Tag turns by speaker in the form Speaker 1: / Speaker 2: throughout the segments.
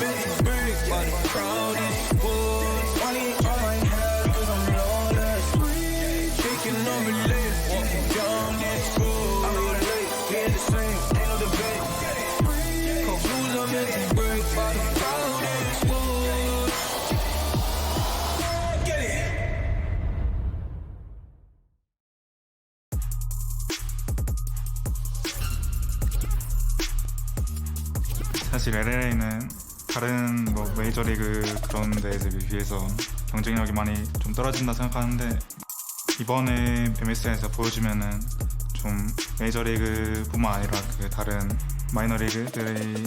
Speaker 1: making bricks by the crowd is full. Money on my head cause I'm lawless. Shaking on the list, walking down this road. I roll late, get the same, ain't no debate. Confused, I'm making bricks by the crowd is full. Get it.
Speaker 2: 사실 LLA는 다른 뭐 메이저리그 그런 데에 비해서 경쟁력이 많이 좀 떨어진다 생각하는데 이번에 MSI에서 보여주면은 좀 메이저리그뿐만 아니라 그 다른 마이너리그들의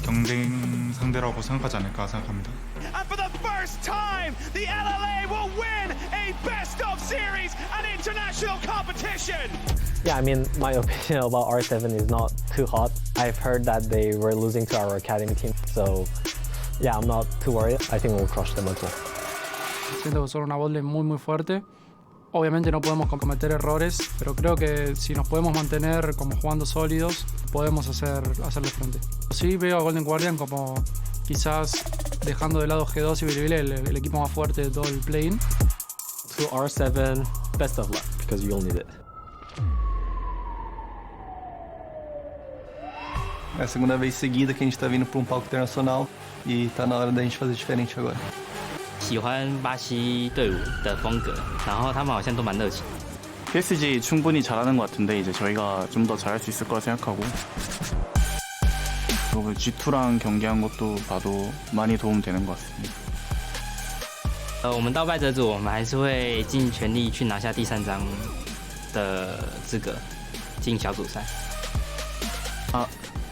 Speaker 2: 경쟁 상대라고 생각하지 않을까 생각합니다.
Speaker 3: And for the first time, the LLA will win a best of series, an international competition.
Speaker 4: Yeah, I mean, my opinion about R7 is not too hot. I've heard that they were losing to our academy team, so yeah, I'm not too worried. I think we'll crush them as well.
Speaker 5: Siento que son una botlane muy fuerte. Obviamente no podemos cometer errores, pero creo que si nos podemos mantener como jugando sólidos, podemos hacerle frente. Sí veo a Golden Guardian como quizás dejando de lado G2 y Bilibili, el equipo más fuerte de todo el play-in.
Speaker 4: To R7, best of luck, because you'll need it.
Speaker 6: É a segunda vez seguida que a gente tá vindo para um palco internacional e tá na hora da gente fazer diferente agora.
Speaker 7: 喜欢巴西队伍的风格，然后他们好像都蛮热情。
Speaker 8: PSG 충분히 잘하는 것 같은데 이제 저희가 좀 더 잘할 수 있을 거라 생각하고 그리고 G2랑 경기한 것도 봐도 많이 도움되는 것 같습니다.
Speaker 7: 我们到败者组，我们还是会尽全力去拿下第3张的资格，进小组赛。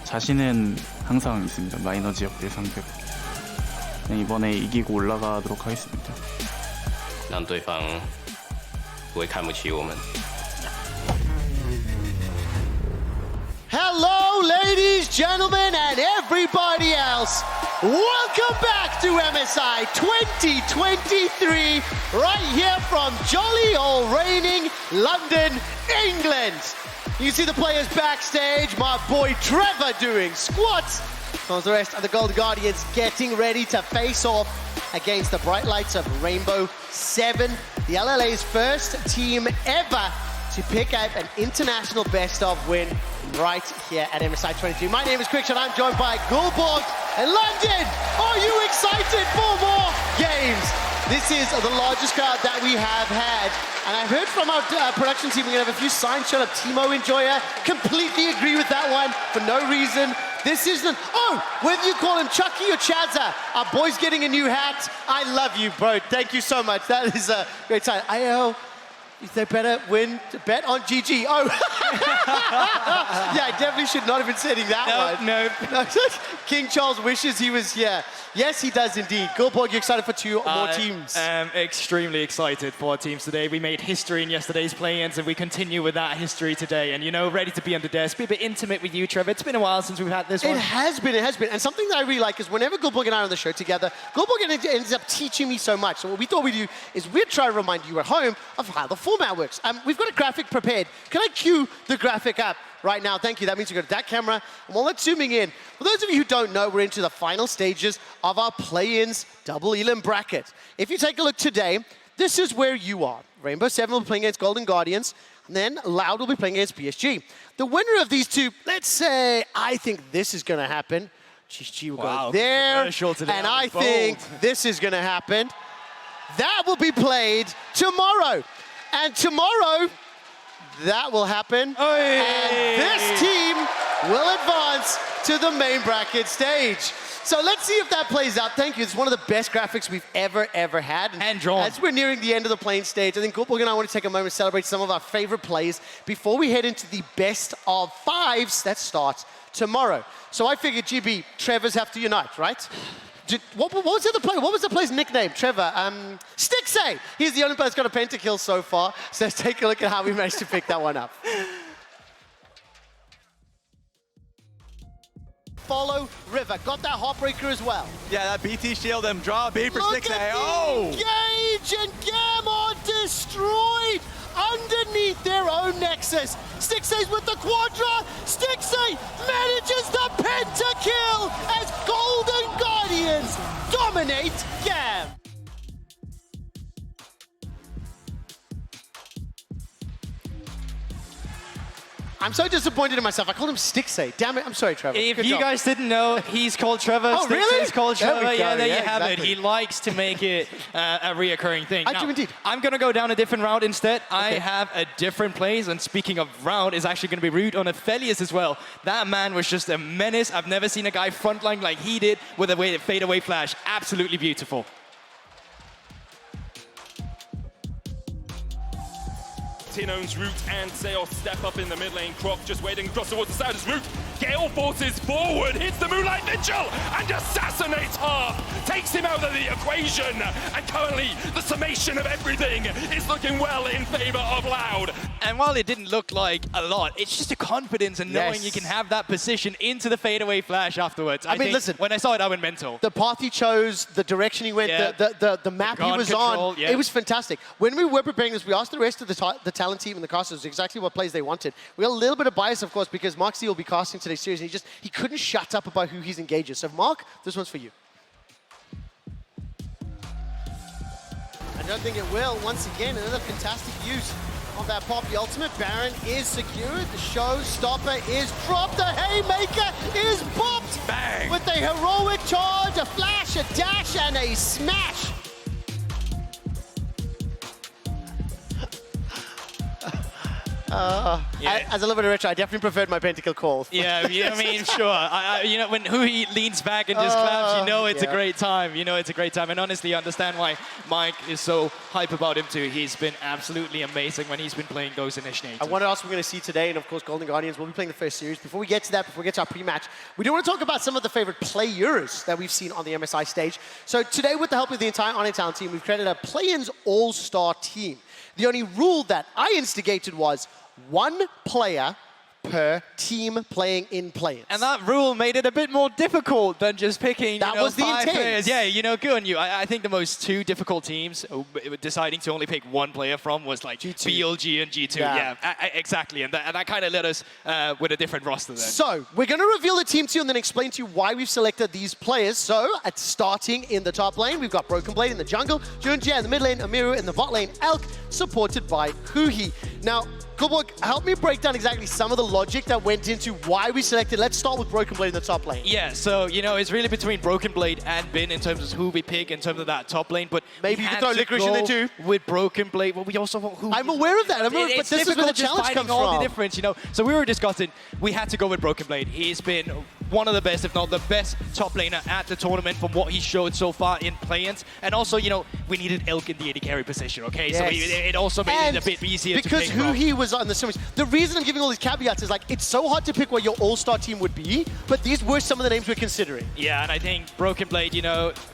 Speaker 8: 자신은 항상 있습니다. 마이너 지역들 상대로. 이번에 이기고 올라가도록 하겠습니다.
Speaker 9: 让对方不会看不起我们。
Speaker 10: Hello, ladies, gentlemen, and everybody else. Welcome back to MSI 2023, right here from jolly old reigning London, England. You see the players backstage, my boy Trevor doing squats. As the rest of the Golden Guardians getting ready to face off against the bright lights of Rainbow 7. The LLA's first team ever to pick up an international best-of win right here at MSI 22. My name is Quickshot. I'm joined by Gulborg and London. Are you excited for more games? This is the largest crowd that we have had. And I heard from our production team, we're going to have a few signs shown up. Timo Enjoyer, completely agree with that one for no reason. This isn't, whether you call him Chucky or Chazza, our boy's getting a new hat. I love you, bro. Thank you so much. That is a great time. They better win to bet on GG. Oh, yeah, I definitely should not have been saying that one.
Speaker 11: No.
Speaker 10: King Charles wishes he was here. Yes, he does indeed. Gulborg, you excited for two more teams?
Speaker 11: Extremely excited for our teams today. We made history in yesterday's play-ins and we continue with that history today. And, you know, ready to be under desk, be a bit intimate with you, Trevor. It's been a while since we've had this one.
Speaker 10: It has been. And something that I really like is whenever Gulborg and I are on the show together, Gulborg ends up teaching me so much. So what we thought we'd do is we'd try to remind you at home of how the format works. We've got a graphic prepared. Can I cue the graphic up right now? Thank you. That means you go to that camera. And while it's zooming in, for those of you who don't know, we're into the final stages of our play-ins double elim bracket. If you take a look today, this is where you are. Rainbow 7 will be playing against Golden Guardians, and then Loud will be playing against PSG. The winner of these two, let's say, I think this is going to happen. GG will go there, and I think this is going to happen. That will be played tomorrow. And tomorrow, that will happen. And this team will advance to the main bracket stage. So let's see if that plays out. Thank you. It's one of the best graphics we've ever had.
Speaker 11: Hand drawn.
Speaker 10: As we're nearing the end of the playing stage, I think Gulborg and I want to take a moment to celebrate some of our favorite plays before we head into the best of fives that starts tomorrow. So I figured, GB, Trevor's have to unite, right? What was the other player? What was the player's nickname? Trevor. Stixay. He's the only player that's got a pentakill so far. So let's take a look at how we managed to pick that one up. Follow River. Got that Heartbreaker as well.
Speaker 11: Yeah, that BT shield them. Draw a beat for
Speaker 10: Look
Speaker 11: 6A.
Speaker 10: at the engage, and Gamma destroyed underneath their own Nexus. Stixay's with the Quadra. Stixay manages the pentakill as Golden Guardians dominate Gam. I'm so disappointed in myself. I called him Stixay. Damn it. I'm sorry, Trevor.
Speaker 11: If
Speaker 10: Good
Speaker 11: you
Speaker 10: job.
Speaker 11: guys didn't know, he's called Trevor.
Speaker 10: Oh, really?
Speaker 11: He's called
Speaker 10: There we
Speaker 11: Trevor.
Speaker 10: go.
Speaker 11: Yeah, there
Speaker 10: Yeah,
Speaker 11: you have
Speaker 10: exactly.
Speaker 11: it. He likes to make it a reoccurring thing.
Speaker 10: I do indeed.
Speaker 11: I'm going to go down a different route instead. I
Speaker 10: Okay.
Speaker 11: have a different place, and speaking of route, is actually going to be route on Aphelios as well. That man was just a menace. I've never seen a guy frontline like he did with a fadeaway flash. Absolutely beautiful.
Speaker 12: Tin owns Root and Zeos step up in the mid lane. Croc just waiting across towards the side as Root. Gale forces forward, hits the Moonlight Vigil and assassinates Harp. Takes him out of the equation. And currently, the summation of everything is looking well in favor of Loud.
Speaker 11: And while it didn't look like a lot, it's just a confidence in knowing
Speaker 10: Yes.
Speaker 11: you can have that position into the fadeaway flash afterwards.
Speaker 10: I mean,
Speaker 11: think
Speaker 10: listen.
Speaker 11: when I saw it, I went mental.
Speaker 10: The path he chose, the direction he went,
Speaker 11: Yeah.
Speaker 10: the map he
Speaker 11: gun
Speaker 10: was
Speaker 11: control,
Speaker 10: on,
Speaker 11: yeah.
Speaker 10: it was fantastic. When we were preparing this, we asked the rest of the talent team and the casters exactly what plays they wanted. We got a little bit of bias, of course, because Mark C will be casting today's series, and he couldn't shut up about who he's engages. So, Mark, this one's for you. I don't think it will. Once again, another fantastic use of that pop. The ultimate Baron is secured. The showstopper is dropped. The haymaker is popped.
Speaker 11: Bang!
Speaker 10: With a heroic charge, a flash, a dash, and a smash. As a little bit of retro, I definitely preferred my pentakill call.
Speaker 11: Yeah, I mean, sure. You know, when he leans back and just claps, you know it's a great time. You know it's a great time. And honestly, I understand why Mike is so hype about him too. He's been absolutely amazing when he's been playing those initiators.
Speaker 10: I wonder what else we're going to see today, and of course, Golden Guardians will be playing the first series. Before we get to that, before we get to our pre-match, we do want to talk about some of the favorite players that we've seen on the MSI stage. So today, with the help of the entire On Talent team, we've created a play-ins all-star team. The only rule that I instigated was one player per team playing in play-ins.
Speaker 11: And that rule made it a bit more difficult than just picking
Speaker 10: That was the
Speaker 11: 5
Speaker 10: intent.
Speaker 11: players. Yeah, good on you. I think the most two difficult teams deciding to only pick one player from was like
Speaker 10: G2.
Speaker 11: BLG and G2.
Speaker 10: Yeah.
Speaker 11: Exactly. And that kind of led us with a different roster then.
Speaker 10: So, we're going to reveal the team to you and then explain to you why we've selected these players. So, starting in the top lane, we've got Broken Blade in the jungle, Junjie in the mid lane, Amiru in the bot lane, Elk, supported by Huhi. Now, Gulborg, help me break down exactly some of the logic that went into why we selected. Let's start with Broken Blade in the top lane.
Speaker 11: Yeah, so, it's really between Broken Blade and Bin in terms of who we pick in terms of that top lane, but
Speaker 10: Maybe you could throw Licorice in there too.
Speaker 11: With Broken Blade, well, we also want who.
Speaker 10: I'm aware of that. But
Speaker 11: It's
Speaker 10: this is where the
Speaker 11: difficult just
Speaker 10: challenge
Speaker 11: finding
Speaker 10: comes
Speaker 11: all
Speaker 10: from.
Speaker 11: the difference, So we were discussing, we had to go with Broken Blade. He's been one of the best, if not the best, top laner at the tournament from what he showed so far in play-ins. And also, we needed Elk in the AD carry position, okay?
Speaker 10: Yes.
Speaker 11: So it also made it a bit easier to
Speaker 10: because
Speaker 11: pick
Speaker 10: who
Speaker 11: from.
Speaker 10: he was on the series. The reason I'm giving all these caveats is like, it's so hard to pick what your all-star team would be, but these were some of the names we're considering.
Speaker 11: Yeah, and I think Broken Blade,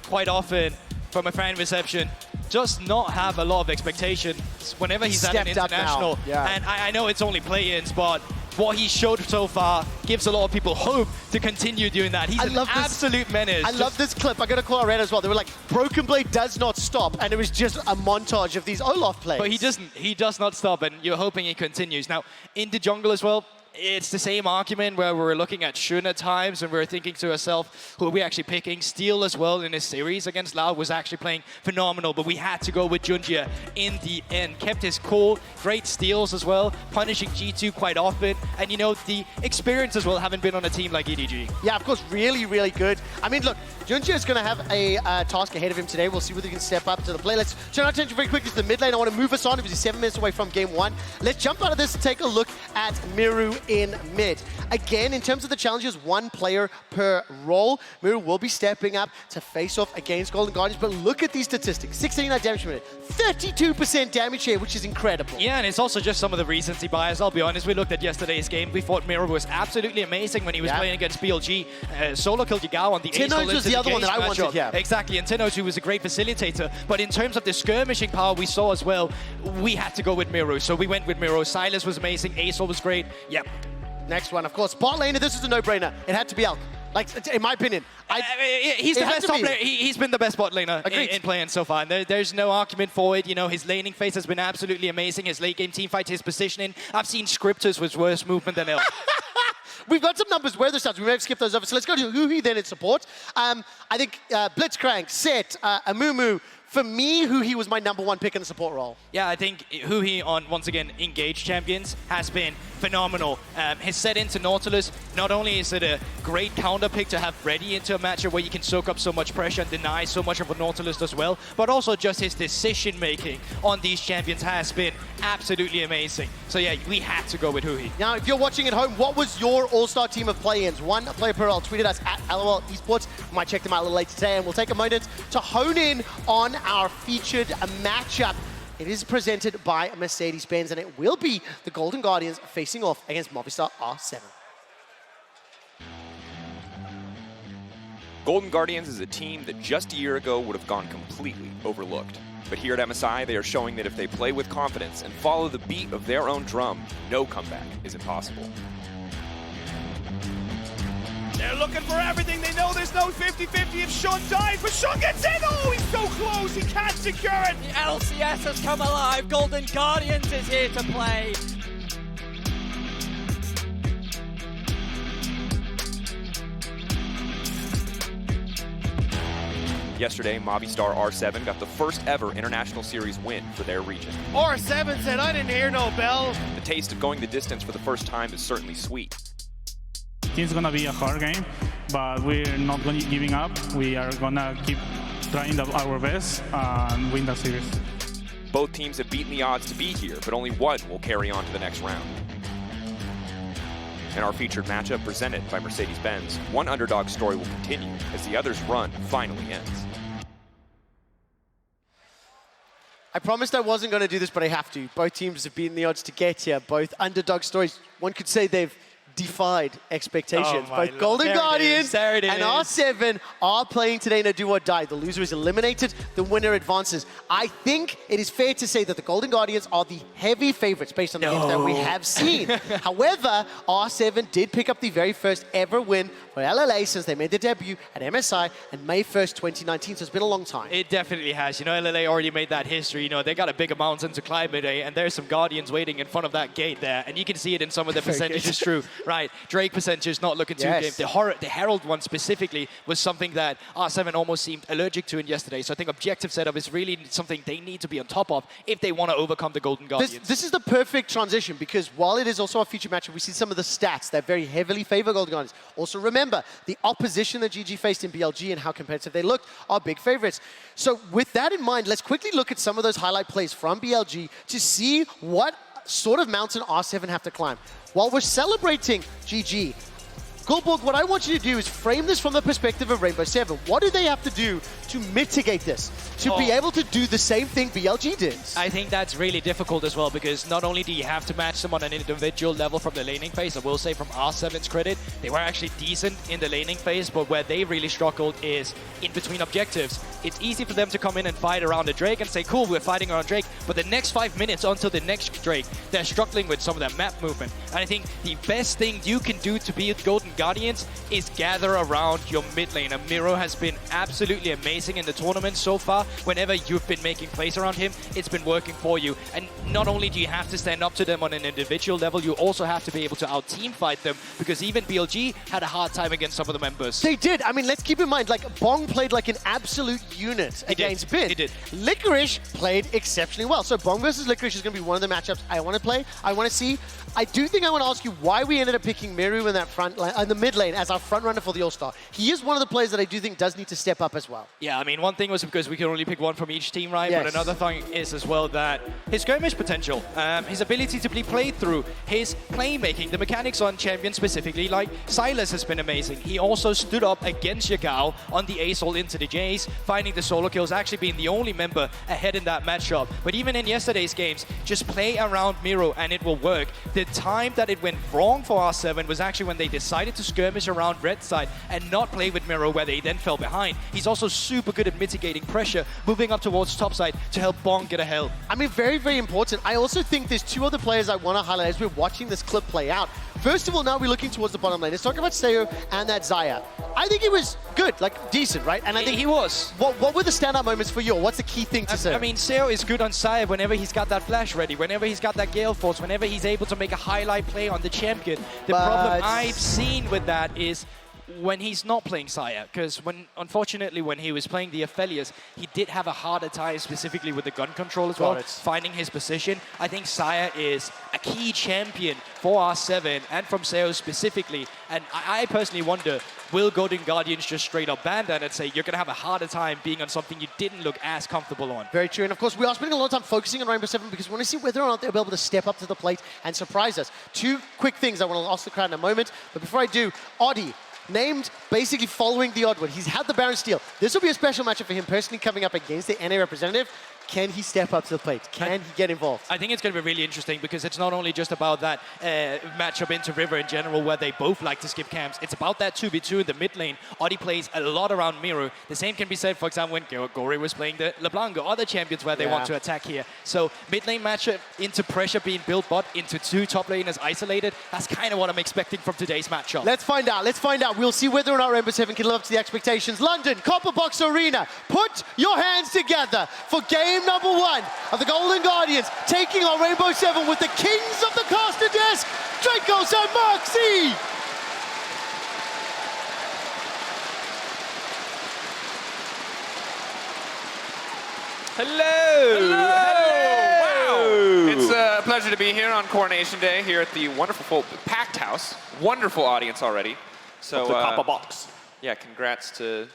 Speaker 11: quite often from a fan reception, just not have a lot of expectations whenever he's at an
Speaker 10: Stepped up now.
Speaker 11: international.
Speaker 10: Yeah.
Speaker 11: And I know it's only play-ins, but what he showed so far gives a lot of people hope to continue doing that. He's an absolute menace.
Speaker 10: I love this clip. I got to call out Red as well. They were like, Broken Blade does not stop, and it was just a montage of these Olaf plays.
Speaker 11: But he doesn't. He does not stop, and you're hoping he continues. Now, in the jungle as well, it's the same argument where we're looking at Shun at times and we're thinking to ourselves, who are we actually picking? Steel as well in his series against Loud was actually playing phenomenal, but we had to go with Junjie in the end. Kept his cool, great steals as well, punishing G2 quite often, and the experience as well, having been on a team like EDG.
Speaker 10: Yeah, of course, really, really good. I mean, look, Junjie is going to have a task ahead of him today. We'll see whether he can step up to the play. Let's turn our attention very quickly to the mid lane. I want to move us on. It was 7 minutes away from game 1. Let's jump out of this and take a look at Miru in mid. Again, in terms of the challenges, one player per role. Miru will be stepping up to face off against Golden Guardians, but look at these statistics. 69 damage per minute, 32% damage here, which is incredible.
Speaker 11: Yeah, and it's also just some of the recency bias. I'll be honest, we looked at yesterday's game. We thought Miru was absolutely amazing when he was playing against BLG. Solo killed Yagao on the Ace.
Speaker 10: Tin-O's was the other one that I wanted, yeah.
Speaker 11: Exactly, and Tin-O's, who was a great facilitator. But in terms of the skirmishing power we saw as well, we had to go with Miru. So we went with Miru. Silas was amazing. Ace was great. Yep.
Speaker 10: Next one, of course, bot laner. This is a no-brainer. It had to be Elk. Like, in my opinion.
Speaker 11: He's the best top laner. He's been the best bot laner in playing so far. And there's no argument for it. His laning phase has been absolutely amazing. His late game team fight, his positioning. I've seen scripters with worse movement than Elk.
Speaker 10: we've got some numbers where the stats. We may have skipped those over. So let's go to Huhi then in support. I think Blitzcrank, Set, Amumu. For me, Huhi was my #1 pick in the support role.
Speaker 11: Yeah, I think Huhi on, once again, Engaged Champions has been phenomenal. His set into Nautilus, not only is it a great counter pick to have ready into a matchup where you can soak up so much pressure and deny so much of what Nautilus does well, but also just his decision-making on these champions has been absolutely amazing. So yeah, we had to go with Huhi.
Speaker 10: Now, if you're watching at home, what was your all-star team of play-ins? One player per role. Tweeted us at LOL Esports. We might check them out a little later today, and we'll take a moment to hone in on our featured matchup. It is presented by Mercedes-Benz, and it will be the Golden Guardians facing off against Movistar R7.
Speaker 13: Golden Guardians is a team that just a year ago would have gone completely overlooked. But here at MSI, they are showing that if they play with confidence and follow the beat of their own drum, no comeback is impossible.
Speaker 3: They're looking for everything. They know there's no 50-50 if Shun dies, but Shun gets in. Oh, he's so close. He can't secure it.
Speaker 14: The LCS has come alive. Golden Guardians is here to play.
Speaker 13: Yesterday, Movistar R7 got the first ever International Series win for their region.
Speaker 3: R7 said, I didn't hear no bell.
Speaker 13: The taste of going the distance for the first time is certainly sweet.
Speaker 15: It's gonna be a hard game, but we're not giving up. We are gonna keep trying our best and win the series.
Speaker 13: Both teams have beaten the odds to be here, but only one will carry on to the next round. In our featured matchup presented by Mercedes-Benz, one underdog story will continue as the other's run finally ends.
Speaker 10: I promised I wasn't going to do this, but I have to. Both teams have beaten the odds to get here. Both underdog stories. One could say they've defied expectations. Both Golden Guardians and R7 are playing today in a do or die. The loser is eliminated, the winner advances. I think it is fair to say that the Golden Guardians are the heavy favorites based on the games that we have seen. However, R7 did pick up the very first ever win for LLA since they made their debut at MSI on May 1st, 2019, so it's been a long time.
Speaker 11: It definitely has. You know, LLA already made that history. You know, they got a bigger mountain to climb today, and there's some Guardians waiting in front of that gate there, and you can see it in some of the percentages true. Right, Drake percentage not looking too good. The Herald one specifically was something that R7 almost seemed allergic to in yesterday. So I think objective setup is really something they need to be on top of if they want to overcome the Golden Guardians.
Speaker 10: This is the perfect transition because while it is also a feature matchup, we see some of the stats that very heavily favor Golden Guardians. Also remember, the opposition that GG faced in BLG and how competitive they looked are big favorites. So with that in mind, let's quickly look at some of those highlight plays from BLG to see what sort of mountain R7 have to climb. While we're celebrating GG, Gulborg, what I want you to do is frame this from the perspective of Rainbow Seven. What do they have to do to mitigate this, to be able to do the same thing BLG did?
Speaker 11: I think that's really difficult as well because not only do you have to match them on an individual level from the laning phase, I will say from R7's credit, they were actually decent in the laning phase, but where they really struggled is in between objectives. It's easy for them to come in and fight around the Drake and say, cool, we're fighting around Drake, but the next 5 minutes until the next Drake, they're struggling with some of that map movement. And I think the best thing you can do to beat Golden Guardians is gather around your mid lane. And Miro has been absolutely amazing in the tournament so far. Whenever you've been making plays around him, it's been working for you. And not only do you have to stand up to them on an individual level, you also have to be able to out-team fight them because even BLG had a hard time against some of the members.
Speaker 10: They did. I mean, let's keep in mind, like, Bong played like an absolute unit against Bin.
Speaker 11: He did.
Speaker 10: FLICKR played exceptionally well. So Bong versus FLICKR is going to be one of the matchups I want to play. I want to see. I do think I want to ask you why we ended up picking Miru in that front line, in the mid lane as our front runner for the All-Star. He is one of the players that I do think does need to step up as well.
Speaker 11: Yeah, I mean, one thing was because we could only pick one from each team, right? Yes. But another thing is as well that his skirmish potential, his ability to be played through, his playmaking, the mechanics on champions specifically, like Silas has been amazing. He also stood up against Yagao on the A-Sol into the Jays, finding the solo kills, actually being the only member ahead in that matchup. But even in yesterday's games, just play around Miro and it will work. The time that it went wrong for R7 was actually when they decided to skirmish around red side and not play with Miro where they then fell behind. He's also super good at mitigating pressure, moving up towards top side to help Bong get a hell.
Speaker 10: I mean, very, very important. I also think there's two other players I want to highlight as we're watching this clip play out. First of all, now we're looking towards the bottom lane. Let's talk about Seo and that Xayah. I think he was good, like decent, right? And I think
Speaker 11: he was.
Speaker 10: What were the standout moments for you? What's the key thing to say?
Speaker 11: I mean, Seo is good on side whenever he's got that flash ready, whenever he's got that Gale Force, whenever he's able to make a highlight play on the champion. The problem I've seen with that is when he's not playing Saya, because unfortunately when he was playing the Aphelios, he did have a harder time specifically with the gun control as well, finding his position. I think Saya is a key champion for R7 and from Seo specifically, and I personally wonder, will Golden Guardians just straight up ban that and say you're going to have a harder time being on something you didn't look as comfortable on?
Speaker 10: Very true, and of course we are spending a lot of time focusing on Rainbow Seven because we want to see whether or not they'll be able to step up to the plate and surprise us. Two quick things I want to ask the crowd in a moment, but before I do, Oddie, named basically following the Oddwood. He's had the Baron steal. This will be a special matchup for him personally coming up against the NA representative. Can he step up to the plate? Can he get involved?
Speaker 11: I think it's going to be really interesting because it's not only just about that matchup into River in general where they both like to skip camps. It's about that 2v2 in the mid lane. Oddie plays a lot around Miru. The same can be said, for example, when Gory was playing the LeBlanc or other champions where they want to attack here. So mid lane matchup into pressure being built, but into two top laners isolated. That's kind of what I'm expecting from today's matchup.
Speaker 10: Let's find out. Let's find out. We'll see whether or not Rainbow Seven can live up to the expectations. London, Copper Box Arena. Put your hands together for game number 1 of the Golden Guardians taking on Rainbow Seven with the kings of the caster desk, Dracos and Moxie.
Speaker 13: Hello!
Speaker 10: Hello!
Speaker 13: Wow! It's a pleasure to be here on Coronation Day here at the wonderful packed house. Wonderful audience already. So,
Speaker 16: the Copper Box.
Speaker 13: Yeah, congrats to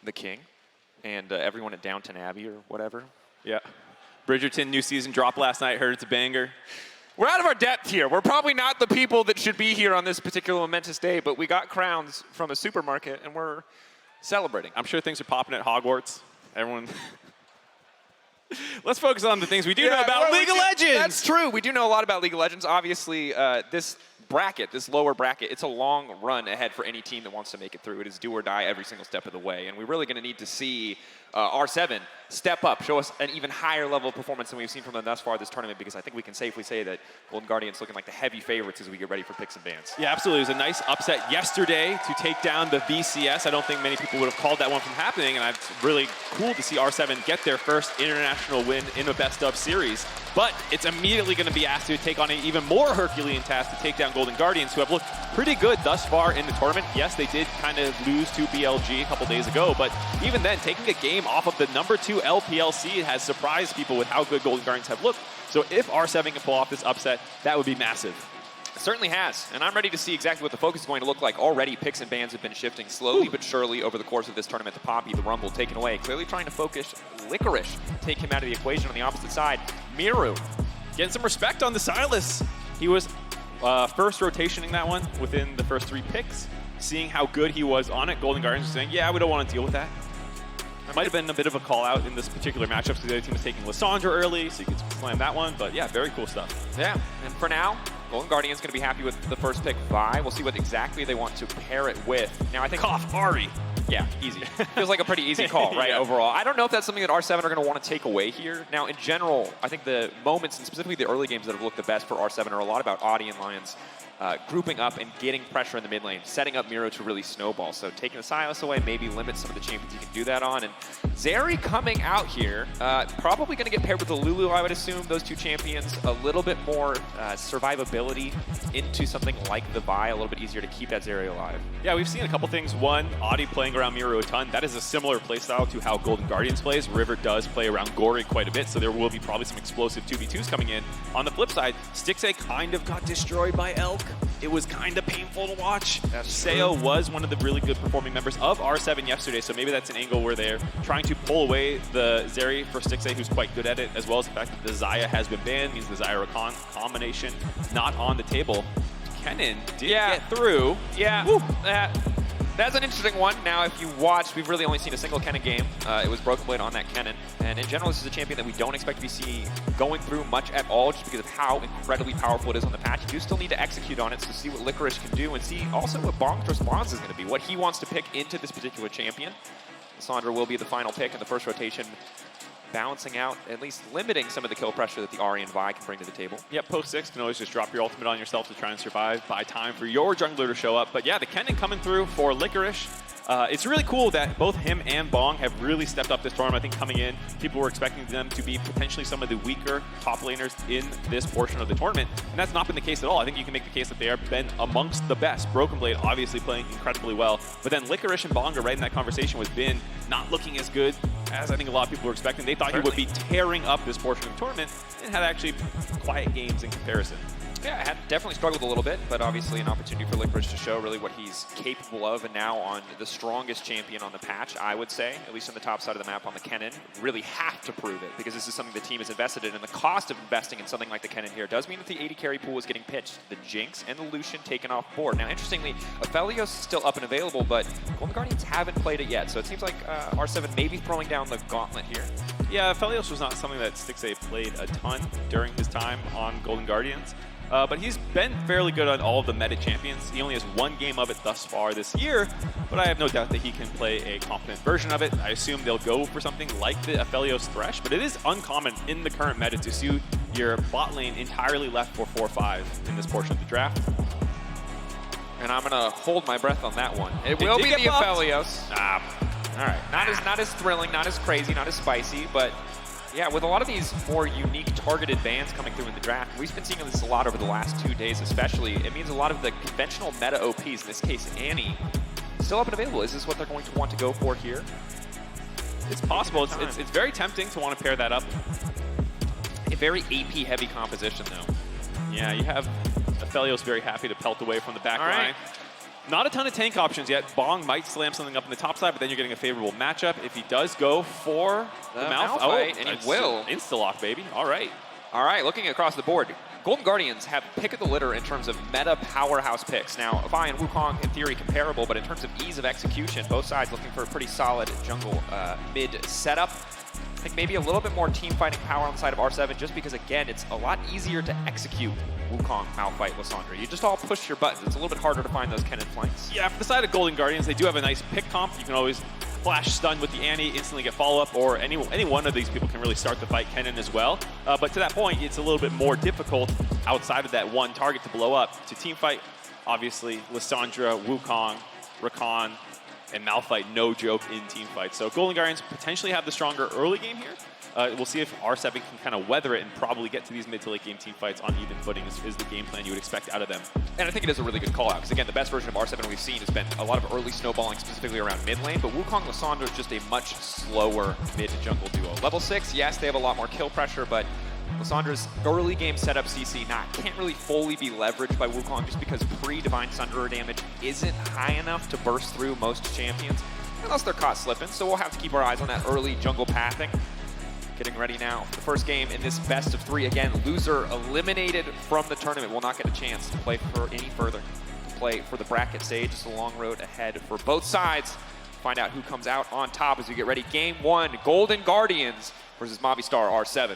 Speaker 13: the king and everyone at Downton Abbey or whatever.
Speaker 16: Yeah. Bridgerton, new season dropped last night. Heard it's a banger. We're out of our depth here. We're probably not the people that should be here on this particular momentous day, but we got crowns from a supermarket and we're celebrating. I'm sure things are popping at Hogwarts. Everyone. Let's focus on the things we do know about League of Legends.
Speaker 13: That's true. We do know a lot about League of Legends. Obviously, this bracket, this lower bracket, it's a long run ahead for any team that wants to make it through. It is do or die every single step of the way. And we're really going to need to see R7 step up, show us an even higher level of performance than we've seen from them thus far this tournament, because I think we can safely say that Golden Guardians looking like the heavy favorites as we get ready for picks and bans.
Speaker 16: Yeah, absolutely. It was a nice upset yesterday to take down the VCS. I don't think many people would have called that one from happening, and it's really cool to see R7 get their first international win in a best-of series. But it's immediately going to be asked to take on an even more Herculean task to take down Golden Guardians, who have looked pretty good thus far in the tournament. Yes, they did kind of lose to BLG a couple days ago, but even then, taking a game off of the #2 LPLC has surprised people with how good Golden Guardians have looked. So if R7 can pull off this upset, that would be massive.
Speaker 13: It certainly has, and I'm ready to see exactly what the focus is going to look like. Already, picks and bans have been shifting slowly but surely over the course of this tournament. The Poppy, the Rumble taken away. Clearly trying to focus Licorice, take him out of the equation on the opposite side. Miru.
Speaker 16: Getting some respect on the Silas. He was first rotationing that one within the first 3 picks. Seeing how good he was on it, Golden Guardians saying, yeah, we don't want to deal with that. That might have been a bit of a call out in this particular matchup because the other team was taking Lissandra early, so you could slam that one. But yeah, very cool stuff.
Speaker 13: Yeah, and for now, Golden Guardians going to be happy with the first pick, Vi. We'll see what exactly they want to pair it with. Now, I think
Speaker 16: Ari.
Speaker 13: Yeah, easy. Feels like a pretty easy call, right, overall. I don't know if that's something that R7 are going to want to take away here. Now, in general, I think the moments, and specifically the early games that have looked the best for R7 are a lot about Audi and Lions grouping up and getting pressure in the mid lane, setting up Miro to really snowball. So taking the Silas away maybe limits some of the champions you can do that on. And Zeri coming out here, probably going to get paired with the Lulu, I would assume. Those two champions, a little bit more survivability into something like the Vi, a little bit easier to keep that Zeri alive.
Speaker 16: Yeah, we've seen a couple things. One, Audi playing around Miru a ton. That is a similar playstyle to how Golden Guardians plays. River does play around Gory quite a bit, so there will be probably some explosive 2v2s coming in. On the flip side, Stixxay kind of got destroyed by Elk. It was kind of painful to watch. Seo was one of the really good performing members of R7 yesterday, so maybe that's an angle where they're trying to pull away the Zeri for Stixxay, who's quite good at it, as well as the fact that the Xayah has been banned, means the Xayah combination not on the table. Kennen did get through.
Speaker 13: Yeah, that's an interesting one. Now, if you watch, we've really only seen a single Kennen game. It was Broken Blade on that Kennen. And in general, this is a champion that we don't expect to be seeing going through much at all just because of how incredibly powerful it is on the patch. You do still need to execute on it to see what Licorice can do and see also what Bong's response is going to be, what he wants to pick into this particular champion. Lissandra will be the final pick in the first rotation, balancing out, at least limiting some of the kill pressure that the Ari and Vi can bring to the table.
Speaker 16: Yep, post 6 can always just drop your ultimate on yourself to try and survive, buy time for your jungler to show up. But yeah, the Kennen coming through for Licorice. It's really cool that both him and Bong have really stepped up this tournament. I think coming in, people were expecting them to be potentially some of the weaker top laners in this portion of the tournament, and that's not been the case at all. I think you can make the case that they have been amongst the best. Broken Blade obviously playing incredibly well, but then FLICKR and Bong are right in that conversation with Bin not looking as good as I think a lot of people were expecting. They thought he would be tearing up this portion of the tournament and had actually quiet games in comparison.
Speaker 13: Yeah, had definitely struggled a little bit, but obviously an opportunity for FLICKR to show really what he's capable of, and now on the strongest champion on the patch, I would say, at least on the top side of the map on the Kennen, really have to prove it, because this is something the team has invested in, and the cost of investing in something like the Kennen here does mean that the 80 carry pool is getting pitched, the Jinx and the Lucian taken off board. Now, interestingly, Aphelios is still up and available, but Golden Guardians haven't played it yet, so it seems like R7 may be throwing down the gauntlet here.
Speaker 16: Yeah, Aphelios was not something that Stixxay played a ton during his time on Golden Guardians. But he's been fairly good on all of the meta champions. He only has one game of it thus far this year, but I have no doubt that he can play a competent version of it. I assume they'll go for something like the Aphelios Thresh, but it is uncommon in the current meta to see your bot lane entirely left for 4-5 in this portion of the draft.
Speaker 13: And I'm gonna hold my breath on that one. It will be the Aphelios. All right, not as thrilling, not as crazy, not as spicy, but yeah, with a lot of these more unique targeted bans coming through in the draft, we've been seeing this a lot over the last 2 days especially. It means a lot of the conventional meta OPs, in this case Annie, still up and available. Is this what they're going to want to go for here?
Speaker 16: It's possible. It's very tempting to want to pair that up.
Speaker 13: A very AP heavy composition though.
Speaker 16: Yeah, you have Aphelios very happy to pelt away from the back line.
Speaker 13: Right.
Speaker 16: Not a ton of tank options yet. Bong might slam something up in the top side, but then you're getting a favorable matchup. If he does go for the Malphite,
Speaker 13: and he will.
Speaker 16: Insta-lock, baby. All right.
Speaker 13: All right, looking across the board, Golden Guardians have pick of the litter in terms of meta powerhouse picks. Now, Vi and Wukong, in theory, comparable, but in terms of ease of execution, both sides looking for a pretty solid jungle mid setup. I think maybe a little bit more team fighting power on the side of R7, just because, again, it's a lot easier to execute Wukong, Malphite, Lissandra. You just all push your buttons. It's a little bit harder to find those Kennen flanks.
Speaker 16: Yeah, for the side of Golden Guardians, they do have a nice pick comp. You can always flash stun with the Annie, instantly get follow-up, or any one of these people can really start the fight, Kennen as well. But to that point, it's a little bit more difficult outside of that one target to blow up. To team fight, obviously, Lissandra, Wukong, Rakan, and Malphite, no joke in team fights. So Golden Guardians potentially have the stronger early game here. We'll see if R7 can kind of weather it and probably get to these mid to late game team fights on even footing is the game plan you would expect out of them.
Speaker 13: And I think it is a really good call out, because again, the best version of R7 we've seen has been a lot of early snowballing, specifically around mid lane, but Wukong Lissandra is just a much slower mid to jungle duo. Level 6, yes, they have a lot more kill pressure, but Lissandra's early game setup CC can't really fully be leveraged by Wukong, just because pre-Divine Sunderer damage isn't high enough to burst through most champions, unless they're caught slipping, so we'll have to keep our eyes on that early jungle pathing. Getting ready now. The first game in this best of 3. Again, loser eliminated from the tournament will not get a chance to play for any further. To play for the bracket stage. It's a long road ahead for both sides. Find out who comes out on top as we get ready. Game 1, Golden Guardians versus Movistar R7.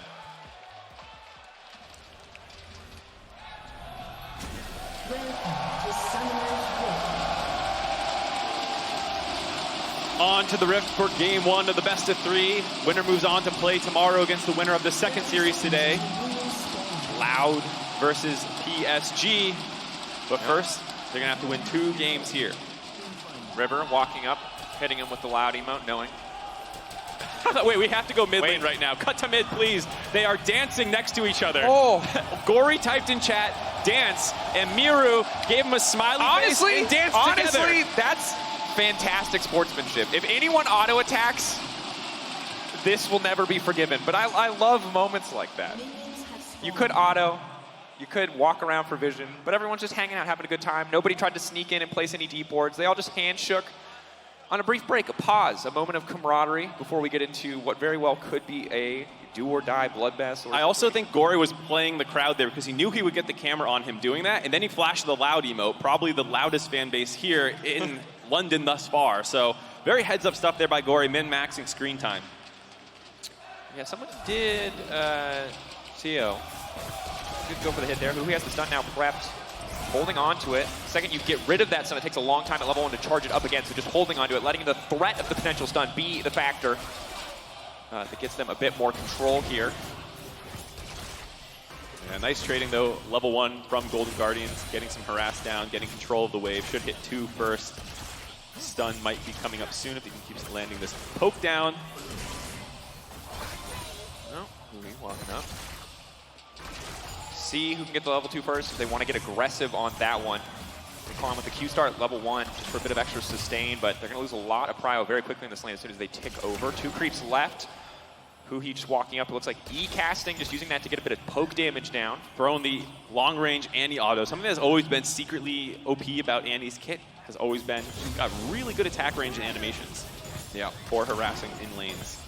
Speaker 16: On to the Rift for game 1 of the best of 3. Winner moves on to play tomorrow against the winner of the second series today. Loud versus PSG. But first, they're going to have to win 2 games here.
Speaker 13: River walking up, hitting him with the loud emote, knowing.
Speaker 16: Wait, we have to go mid lane right now. Cut to mid, please. They are dancing next to each other.
Speaker 13: Oh.
Speaker 16: Gory typed in chat, dance, and Miru gave him a smiley face and danced together.
Speaker 13: Honestly, that's fantastic sportsmanship. If anyone auto attacks, this will never be forgiven. But I love moments like that. You could auto, you could walk around for vision, but everyone's just hanging out, having a good time. Nobody tried to sneak in and place any deep wards. They all just hand shook on a brief break, a pause, a moment of camaraderie before we get into what very well could be a do or die bloodbath.
Speaker 16: I also think Gory was playing the crowd there because he knew he would get the camera on him doing that, and then he flashed the loud emote, probably the loudest fan base here in London thus far. So very heads up stuff there by Gory, min-maxing screen time.
Speaker 13: Yeah, someone did, CO. Did go for the hit there. Who has the stun now prepped, holding on to it. Second you get rid of that stun, it takes a long time at level 1 to charge it up again, so just holding on to it, letting the threat of the potential stun be the factor that gets them a bit more control here.
Speaker 16: Yeah, nice trading though, level 1 from Golden Guardians, getting some harass down, getting control of the wave, should hit 2 first. Stun might be coming up soon if he can keep landing this poke down. No, Louis walking up. See who can get the level 2 first. If they want to get aggressive on that one. They call him with the Q start level 1 just for a bit of extra sustain, but they're going to lose a lot of prio very quickly in this lane as soon as they tick over. 2 creeps left. Huhi just walking up. It looks like E-casting, just using that to get a bit of poke damage down. Throwing the long range Annie auto. Something that's always been secretly OP about Annie's kit has always been she's got really good attack range and animations.
Speaker 13: Yeah.
Speaker 16: For harassing in lanes.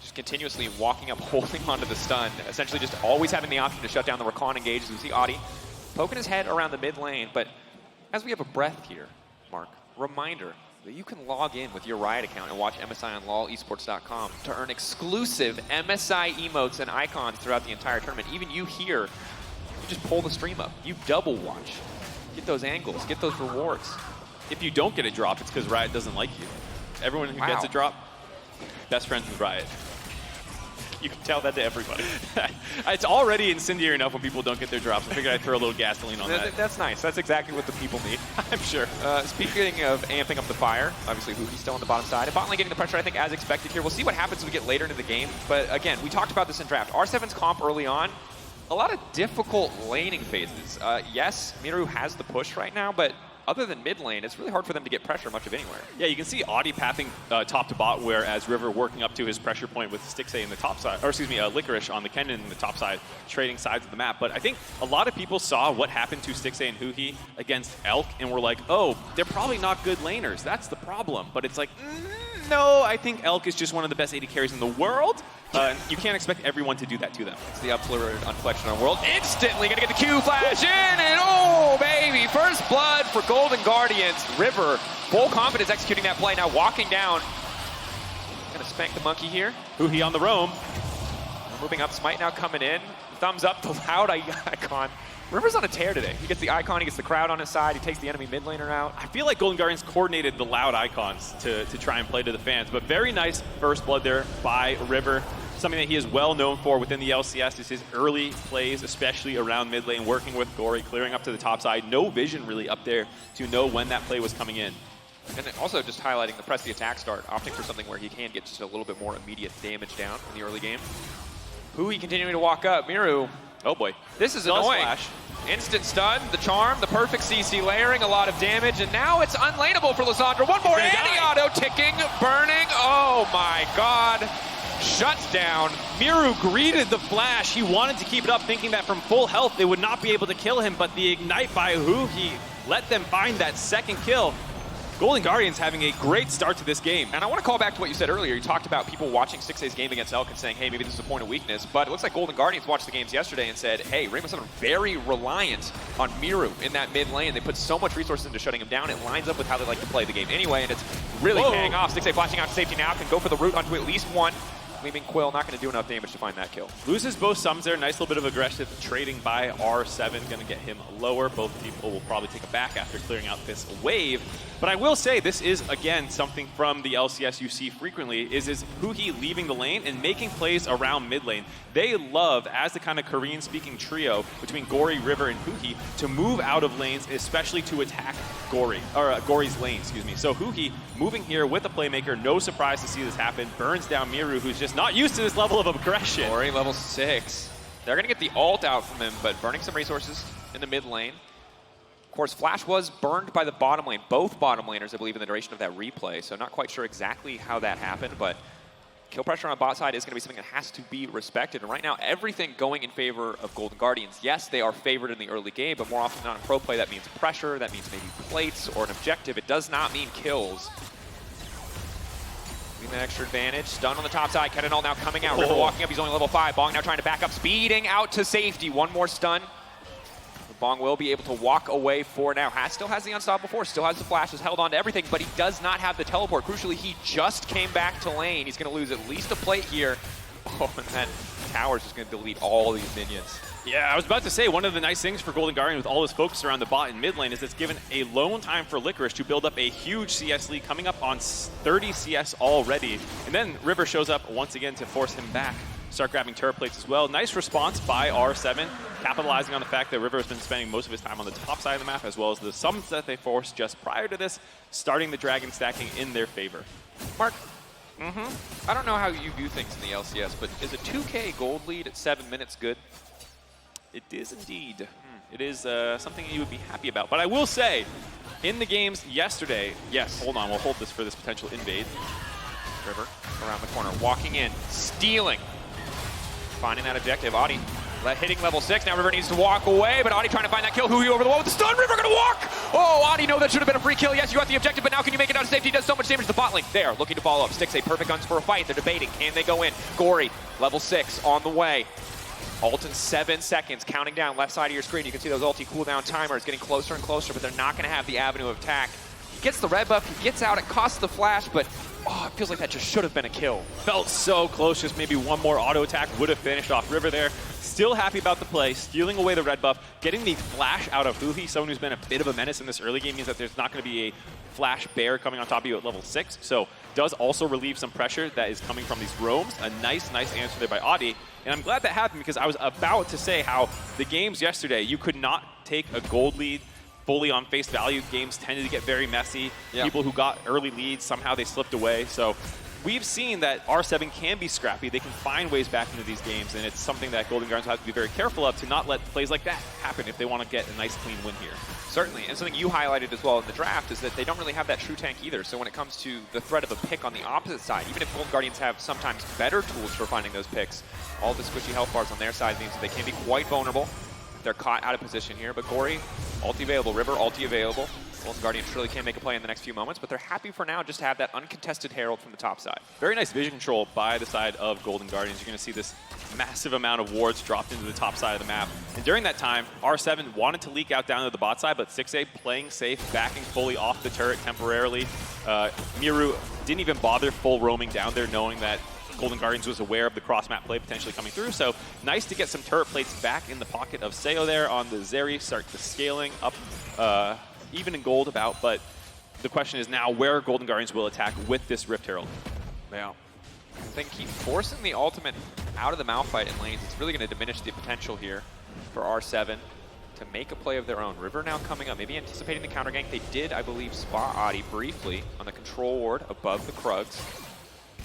Speaker 13: Just continuously walking up, holding onto the stun, essentially just always having the option to shut down the recon engages. We see Audi poking his head around the mid lane, but as we have a breath here, Mark, reminder that you can log in with your Riot account and watch MSI on lolesports.com to earn exclusive MSI emotes and icons throughout the entire tournament. Even you here, you just pull the stream up. You double watch. Get those angles, get those rewards.
Speaker 16: If you don't get a drop, it's because Riot doesn't like you. Everyone who gets a drop, best friends with Riot. You can tell that to everybody. It's already incendiary enough when people don't get their drops. I figured I'd throw a little gasoline on that.
Speaker 13: That's nice. That's exactly what the people need.
Speaker 16: I'm sure.
Speaker 13: Speaking of amping up the fire, obviously Huki's still on the bottom side. And bot lane getting the pressure, I think, as expected here. We'll see what happens as we get later into the game. But again, we talked about this in draft. R7's comp early on, a lot of difficult laning phases. Yes, Miru has the push right now, but other than mid lane, it's really hard for them to get pressure much of anywhere.
Speaker 16: Yeah, you can see Audi pathing top to bot, whereas River working up to his pressure point with Stixay in the top side, or excuse me, Licorice on the Kennen in the top side, trading sides of the map. But I think a lot of people saw what happened to Stixay and Huhi against Elk and were like, oh, they're probably not good laners. That's the problem. But it's like, no, I think Elk is just one of the best AD carries in the world. You can't expect everyone to do that to them.
Speaker 13: It's the uploaded Unflexion on World. Instantly gonna get the Q flash in, and oh, baby, first blood for Golden Guardians. River, full confidence executing that play, now walking down. Gonna spank the monkey here.
Speaker 16: Huhi on the roam.
Speaker 13: Moving up, Smite now coming in. Thumbs up, the loud icon. River's on a tear today. He gets the icon, he gets the crowd on his side, he takes the enemy mid laner out.
Speaker 16: I feel like Golden Guardians coordinated the loud icons to try and play to the fans, but very nice first blood there by River. Something that he is well known for within the LCS is his early plays, especially around mid lane, working with Gory, clearing up to the top side. No vision really up there to know when that play was coming in.
Speaker 13: And also just highlighting the press the attack start, opting for something where he can get just a little bit more immediate damage down in the early game. Huhi continuing to walk up. Miru,
Speaker 16: oh boy.
Speaker 13: This is annoying. Flash. Instant stun, the charm, the perfect CC layering, a lot of damage, and now it's unlaneable for Lissandra. One more anti-auto ticking, burning. Oh my god. Shuts down.
Speaker 16: Miru greeted the flash. He wanted to keep it up, thinking that from full health they would not be able to kill him, but the ignite by Huhi let them find that second kill. Golden Guardians having a great start to this game.
Speaker 13: And I want to call back to what you said earlier. You talked about people watching Stixay's game against Elk and saying, hey, maybe this is a point of weakness. But it looks like Golden Guardians watched the games yesterday and said, hey, Rainbow Seven very reliant on Miru in that mid lane. They put so much resources into shutting him down. It lines up with how they like to play the game anyway, and it's really paying off. Stixay flashing out to safety now, can go for the root onto at least one. Leaving Quill, not going to do enough damage to find that kill.
Speaker 16: Loses both summons there. Nice little bit of aggressive trading by R7. Going to get him lower. Both people will probably take a back after clearing out this wave. But I will say this is, again, something from the LCS you see frequently, is Huhi leaving the lane and making plays around mid lane. They love, as the kind of Korean-speaking trio between Gory, River, and Huhi, to move out of lanes, especially to attack Gory, or Gory's lane, excuse me. So Huhi moving here with a playmaker, no surprise to see this happen, burns down Miru, who's just not used to this level of aggression.
Speaker 13: Gory level 6. They're going to get the ult out from him, but burning some resources in the mid lane. Of course, Flash was burned by the bottom lane, both bottom laners, I believe, in the duration of that replay, so not quite sure exactly how that happened, but kill pressure on bot side is going to be something that has to be respected. And right now, everything going in favor of Golden Guardians. Yes, they are favored in the early game, but more often than not in pro play, that means pressure, that means maybe plates or an objective. It does not mean kills. That extra advantage. Stun on the top side. Kennen now coming out. River walking up. He's only level 5. Bong now trying to back up. Speeding out to safety. One more stun. Bong will be able to walk away for now. Still has the Unstoppable Force. Still has the flashes. Held on to everything, but he does not have the teleport. Crucially, he just came back to lane. He's going to lose at least a plate here. Oh, and that tower's just going to delete all these minions.
Speaker 16: Yeah, I was about to say, one of the nice things for Golden Guardian with all his focus around the bot and mid lane is it's given a lone time for Licorice to build up a huge CS lead, coming up on 30 CS already. And then River shows up once again to force him back. start grabbing turret plates as well. Nice response by R7, capitalizing on the fact that River has been spending most of his time on the top side of the map, as well as the summons that they forced just prior to this, starting the dragon stacking in their favor.
Speaker 13: Mark, I don't know how you view things in the LCS, but is a 2K gold lead at 7 minutes good?
Speaker 16: It is indeed. It is something you would be happy about. But I will say, in the games yesterday, yes, hold on, we'll hold this for this potential invade.
Speaker 13: River around the corner, walking in, stealing, finding that objective. Audi hitting level 6. Now River needs to walk away, but Audi trying to find that kill. Huhi over the wall with the stun. River gonna walk. Oh, Audi, no, that should have been a free kill. Yes, you got the objective, but now can you make it out of safety? Does so much damage to the bot lane. There, looking to follow up. Stixxay, perfect guns for a fight. They're debating. Can they go in? Gory, level 6 on the way. Ult in 7 seconds, counting down left side of your screen. You can see those ulti cooldown timers getting closer and closer, but they're not going to have the avenue of attack. He gets the red buff, he gets out, it costs the flash, but it feels like that just should have been a kill.
Speaker 16: Felt so close, just maybe one more auto attack would have finished off River there. Still happy about the play, stealing away the red buff, getting the flash out of Huhi, someone who's been a bit of a menace in this early game, means that there's not going to be a flash bear coming on top of you at level 6, so does also relieve some pressure that is coming from these roams. A nice answer there by Audi. And I'm glad that happened because I was about to say how the games yesterday, you could not take a gold lead fully on face value. Games tended to get very messy. Yeah. People who got early leads, somehow they slipped away. So we've seen that R7 can be scrappy. They can find ways back into these games, and it's something that Golden Guardians have to be very careful of to not let plays like that happen if they want to get a nice clean win here.
Speaker 13: Certainly, and something you highlighted as well in the draft is that they don't really have that true tank either. So when it comes to the threat of a pick on the opposite side, even if Golden Guardians have sometimes better tools for finding those picks, all the squishy health bars on their side means that they can be quite vulnerable if they're caught out of position here. But Gory, ulti available, River, ulti available. Golden Guardians surely can make a play in the next few moments, but they're happy for now just to have that uncontested Herald from the top side.
Speaker 16: Very nice vision control by the side of Golden Guardians. You're going to see this massive amount of wards dropped into the top side of the map. And during that time, R7 wanted to leak out down to the bot side, but Stixxay playing safe, backing fully off the turret temporarily. Miru didn't even bother full roaming down there, knowing that Golden Guardians was aware of the cross-map play potentially coming through, so nice to get some turret plates back in the pocket of Seo there on the Zeri, start the scaling up even in gold about, but the question is now where Golden Guardians will attack with this Rift Herald.
Speaker 13: Yeah. They can keep forcing the ultimate out of the Malphite in lanes. It's really going to diminish the potential here for R7 to make a play of their own. River now coming up, maybe anticipating the counter gank. They did, I believe, spot Audi briefly on the control ward above the Krugs.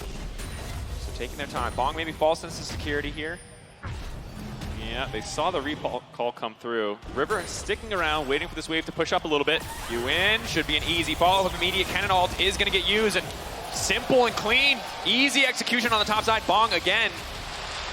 Speaker 13: So taking their time. Bong maybe falls into security here.
Speaker 16: Yeah, they saw the recall come through. River sticking around, waiting for this wave to push up a little bit.
Speaker 13: You in, should be an easy follow-up. Immediate cannon ult is going to get used, and simple and clean, easy execution on the top side. Bong again.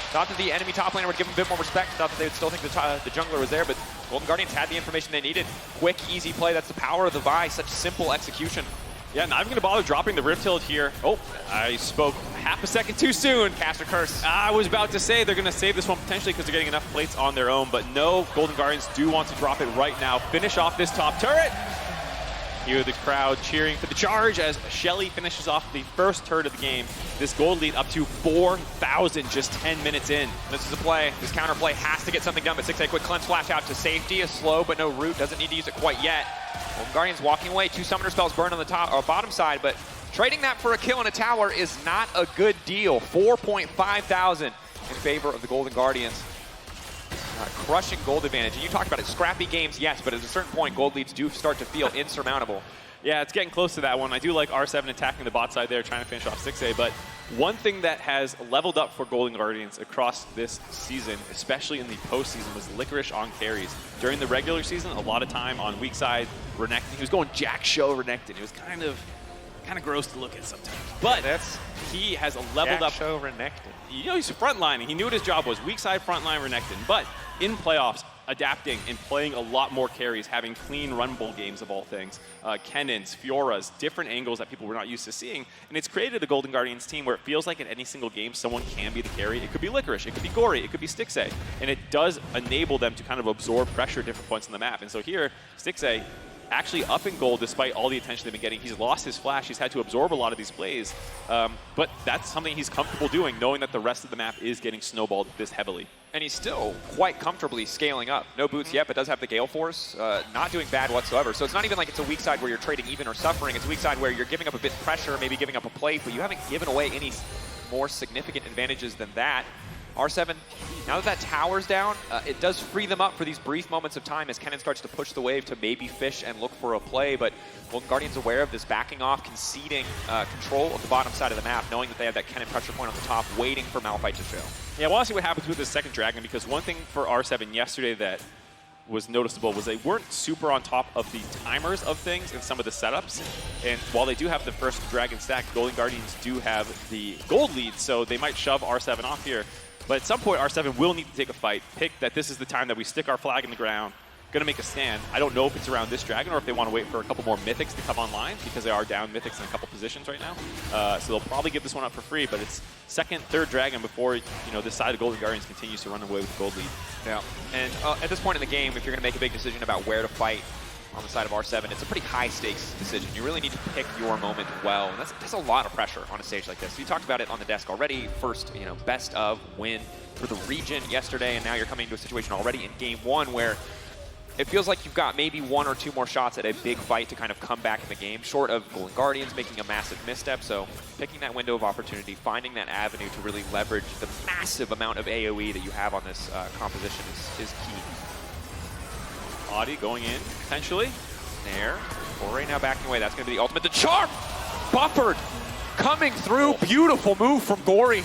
Speaker 13: Thought that the enemy top laner would give him a bit more respect. Thought that they would still think the jungler was there, but Golden Guardians had the information they needed. Quick, easy play. That's the power of the Vi. Such simple execution.
Speaker 16: Yeah, not even going to bother dropping the Rift Hilt here. Oh, I spoke half a second too soon.
Speaker 13: Caster Curse.
Speaker 16: I was about to say they're going to save this one potentially because they're getting enough plates on their own, but no, Golden Guardians do want to drop it right now. Finish off this top turret. Hear the crowd cheering for the charge as Shelly finishes off the first turret of the game. This gold lead up to 4,000 just 10 minutes in.
Speaker 13: This is a play. This counter play has to get something done, but Stixxay quick cleanse flash out to safety. A slow but no root. Doesn't need to use it quite yet. Golden Guardians walking away. 2 summoner spells burn on the top or bottom side, but trading that for a kill in a tower is not a good deal. 4.5 thousand in favor of the Golden Guardians. Crushing gold advantage. And you talked about it, scrappy games, yes, but at a certain point, gold leads do start to feel insurmountable.
Speaker 16: Yeah, it's getting close to that one. I do like R7 attacking the bot side there, trying to finish off Stixxay, but one thing that has leveled up for Golden Guardians across this season, especially in the postseason, was FLICKR on carries. During the regular season, a lot of time on weak side, Renekton. He was going Jack Show Renekton. It was kind of gross to look at sometimes. But he has leveled up.
Speaker 13: Show Renekton.
Speaker 16: You know, he's frontlining. He knew what his job was. Weak side frontline Renekton. But in playoffs, adapting and playing a lot more carries, having clean run-bull games of all things. Kennons, Fioras, different angles that people were not used to seeing. And it's created a Golden Guardians team where it feels like in any single game, someone can be the carry. It could be FLICKR, it could be Gory, it could be Stixxay. And it does enable them to kind of absorb pressure at different points in the map. And so here, Stixxay actually up in gold despite all the attention they've been getting. He's lost his flash. He's had to absorb a lot of these plays. But that's something he's comfortable doing, knowing that the rest of the map is getting snowballed this heavily.
Speaker 13: And he's still quite comfortably scaling up. No boots yet, but does have the Gale Force. Not doing bad whatsoever. So it's not even like it's a weak side where you're trading even or suffering. It's a weak side where you're giving up a bit of pressure, maybe giving up a plate, but you haven't given away any more significant advantages than that. R7, now that that tower's down, it does free them up for these brief moments of time as Kennen starts to push the wave to maybe fish and look for a play, but Golden Guardian's aware of this, backing off, conceding control of the bottom side of the map, knowing that they have that Kennen pressure point on the top, waiting for Malphite to show.
Speaker 16: Yeah, we'll see what happens with this second Dragon, because one thing for R7 yesterday that was noticeable was they weren't super on top of the timers of things in some of the setups. And while they do have the first Dragon stack, Golden Guardians do have the gold lead, so they might shove R7 off here. But at some point, R7 will need to take a fight, pick that this is the time that we stick our flag in the ground, going to make a stand. I don't know if it's around this Dragon or if they want to wait for a couple more Mythics to come online, because they are down Mythics in a couple positions right now. So they'll probably give this one up for free, but it's second, third Dragon before this side of Golden Guardians continues to run away with the gold lead.
Speaker 13: Yeah, and at this point in the game, if you're going to make a big decision about where to fight on the side of R7, it's a pretty high-stakes decision. You really need to pick your moment well, and that's a lot of pressure on a stage like this. You talked about it on the desk already. First, best of win for the region yesterday, and now you're coming to a situation already in game one where it feels like you've got maybe one or two more shots at a big fight to kind of come back in the game, short of Golden Guardians making a massive misstep. So picking that window of opportunity, finding that avenue to really leverage the massive amount of AoE that you have on this composition is key.
Speaker 16: Audi going in, potentially.
Speaker 13: There. Ore now backing away. That's going to be the ultimate. The charm! Buffered! Coming through. Beautiful move from Gory.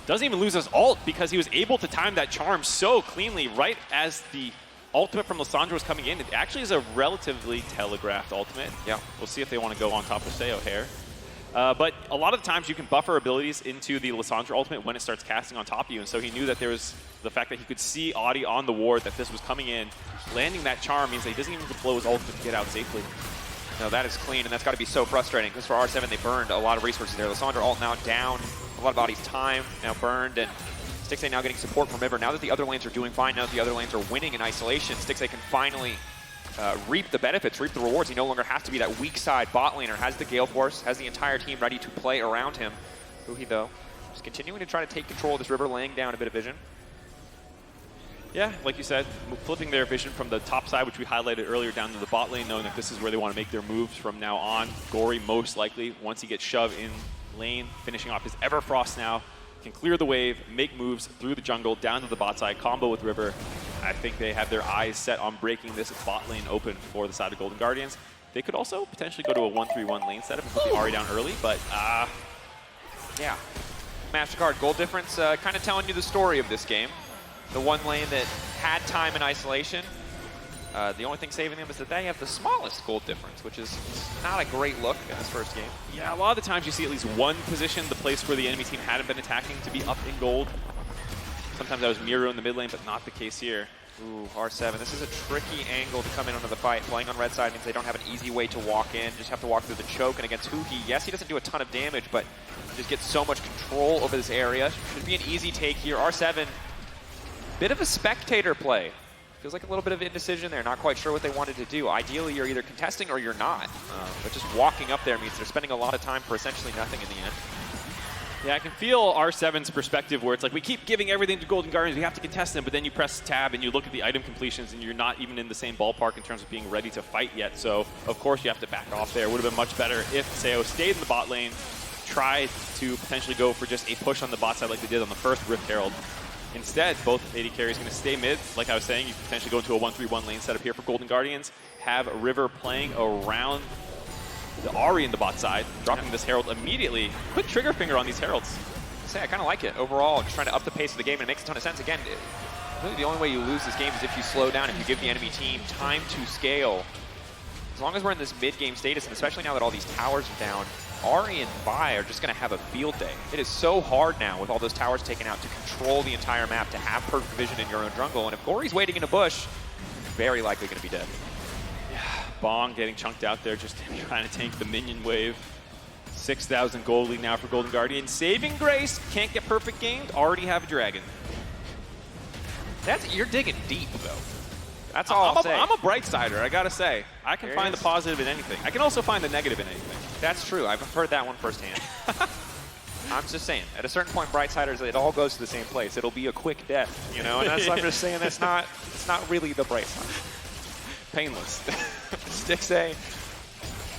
Speaker 16: Doesn't even lose his ult because he was able to time that charm so cleanly right as the ultimate from Lissandra was coming in. It actually is a relatively telegraphed ultimate.
Speaker 13: Yeah.
Speaker 16: We'll see if they want to go on top of Seo here. But a lot of the times you can buffer abilities into the Lissandra ultimate when it starts casting on top of you, and so he knew that there was the fact that he could see Audi on the ward, that this was coming in. Landing that charm means that he doesn't even have to blow his ultimate to get out safely.
Speaker 13: No, that is clean, and that's got to be so frustrating, because for R7, they burned a lot of resources there. Lissandra ult now down, a lot of Audi's time now burned, and Stixxay now getting support from River. Now that the other lanes are doing fine, now that the other lanes are winning in isolation, Stixxay can finally reap the benefits, reap the rewards. He no longer has to be that weak side bot laner, has the Gale Force, has the entire team ready to play around him. Huhi, though, just continuing to try to take control of this River, laying down a bit of vision.
Speaker 16: Yeah, like you said, flipping their vision from the top side, which we highlighted earlier, down to the bot lane, knowing that this is where they want to make their moves from now on. Gory, most likely, once he gets shoved in lane, finishing off his Everfrost now, can clear the wave, make moves through the jungle, down to the bot side, combo with River. I think they have their eyes set on breaking this bot lane open for the side of Golden Guardians. They could also potentially go to a 1-3-1 lane setup and put the Ahri down early, but
Speaker 13: yeah. MasterCard goal difference kind of telling you the story of this game. The one lane that had time in isolation, the only thing saving them is that they have the smallest gold difference, which is not a great look in this first game.
Speaker 16: Yeah, a lot of the times you see at least one position, the place where the enemy team hadn't been attacking, to be up in gold. Sometimes that was Miro in the mid lane, but not the case here.
Speaker 13: Ooh, R7. This is a tricky angle to come in onto the fight. Playing on red side means they don't have an easy way to walk in. Just have to walk through the choke. And against Huhi, yes, he doesn't do a ton of damage, but he just gets so much control over this area. Should be an easy take here. R7, bit of a spectator play. Feels like a little bit of indecision there. Not quite sure what they wanted to do. Ideally, you're either contesting or you're not. But just walking up there means they're spending a lot of time for essentially nothing in the end.
Speaker 16: Yeah, I can feel R7's perspective where it's like, we keep giving everything to Golden Guardians, we have to contest them, but then you press tab and you look at the item completions and you're not even in the same ballpark in terms of being ready to fight yet. So, of course, you have to back off there. Would have been much better if Seo stayed in the bot lane, tried to potentially go for just a push on the bot side like they did on the first Rift Herald. Instead, both AD carries going to stay mid. Like I was saying, you can potentially go into a 1-3-1 lane setup here for Golden Guardians, have River playing around the Ahri in the bot side, dropping this Herald immediately. Quick trigger finger on these Heralds.
Speaker 13: I kind of like it overall, just trying to up the pace of the game, and it makes a ton of sense. Again, really the only way you lose this game is if you slow down, if you give the enemy team time to scale. As long as we're in this mid-game status, and especially now that all these towers are down, Ahri and Vi are just going to have a field day. It is so hard now with all those towers taken out to control the entire map, to have perfect vision in your own jungle, and if Gory's waiting in a bush, very likely going to be dead.
Speaker 16: Yeah, Bong getting chunked out there, just trying to tank the minion wave. 6,000 gold lead now for Golden Guardian. Saving grace, can't get perfect gamed, already have a dragon.
Speaker 13: You're digging deep, though. That's all I'll say.
Speaker 16: I'm a bright sider, I gotta say. I can find the positive in anything. I can also find the negative in anything.
Speaker 13: That's true. I've heard that one firsthand. I'm just saying, at a certain point, Brightsiders, it all goes to the same place. It'll be a quick death, you know? And that's I'm just saying it's not really the bright side.
Speaker 16: Painless.
Speaker 13: Stixxay,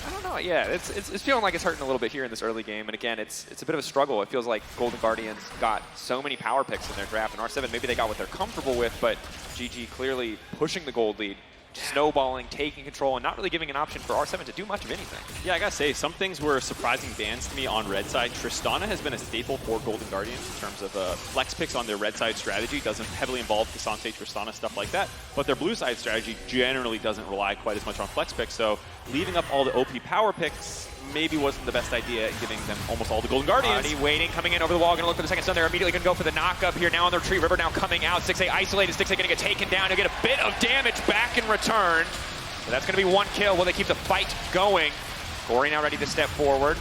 Speaker 13: I don't know. Yeah, it's feeling like it's hurting a little bit here in this early game. And again, it's a bit of a struggle. It feels like Golden Guardians got so many power picks in their draft, and R7 maybe they got what they're comfortable with, but GG clearly pushing the gold lead, snowballing, taking control, and not really giving an option for R7 to do much of anything.
Speaker 16: Yeah, I gotta say, some things were surprising bans to me on red side. Tristana has been a staple for Golden Guardians in terms of flex picks on their red side strategy. Doesn't heavily involve Cassante, Tristana, stuff like that. But their blue side strategy generally doesn't rely quite as much on flex picks. So leaving up all the OP power picks maybe wasn't the best idea, giving them almost all the Golden Guardians.
Speaker 13: Waiting, coming in over the wall, going to look for the second stun. They're immediately going to go for the knock up here now on the retreat. River now coming out. 6A isolated. 6A going to get taken down. He'll get a bit of damage back in return. So that's going to be one kill. Will they keep the fight going? Gory now ready to step forward.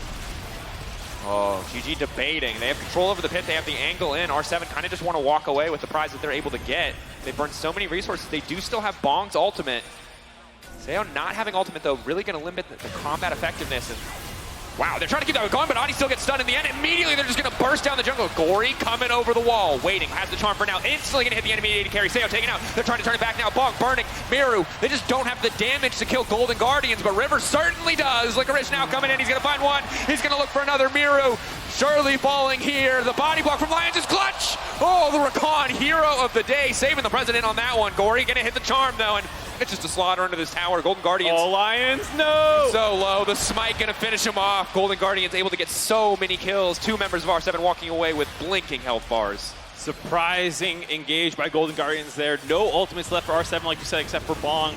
Speaker 13: Oh, GG debating. They have control over the pit. They have the angle in. R7 kind of just want to walk away with the prize that they're able to get. They burned so many resources. They do still have Bong's ultimate. Seo not having ultimate, though, really going to limit the combat effectiveness. And wow, they're trying to keep that going, but Adi still gets stunned in the end. Immediately, they're just going to burst down the jungle. Gory coming over the wall, waiting, has the charm for now. Instantly going to hit the enemy AD carry. Seo taken out. They're trying to turn it back now. Bong burning. Miru, they just don't have the damage to kill Golden Guardians, but River certainly does. FLICKR now coming in. He's going to find one. He's going to look for another. Miru surely falling here. The body block from Lions is clutch. Oh, the Rakan, hero of the day, saving the president on that one. Gory going to hit the charm, though, and it's just a slaughter under this tower. Golden Guardians.
Speaker 16: Oh, Lions, no!
Speaker 13: So low. The smite going to finish him off. Golden Guardians able to get so many kills. 2 members of R7 walking away with blinking health bars.
Speaker 16: Surprising engage by Golden Guardians there. No ultimates left for R7, like you said, except for Bong.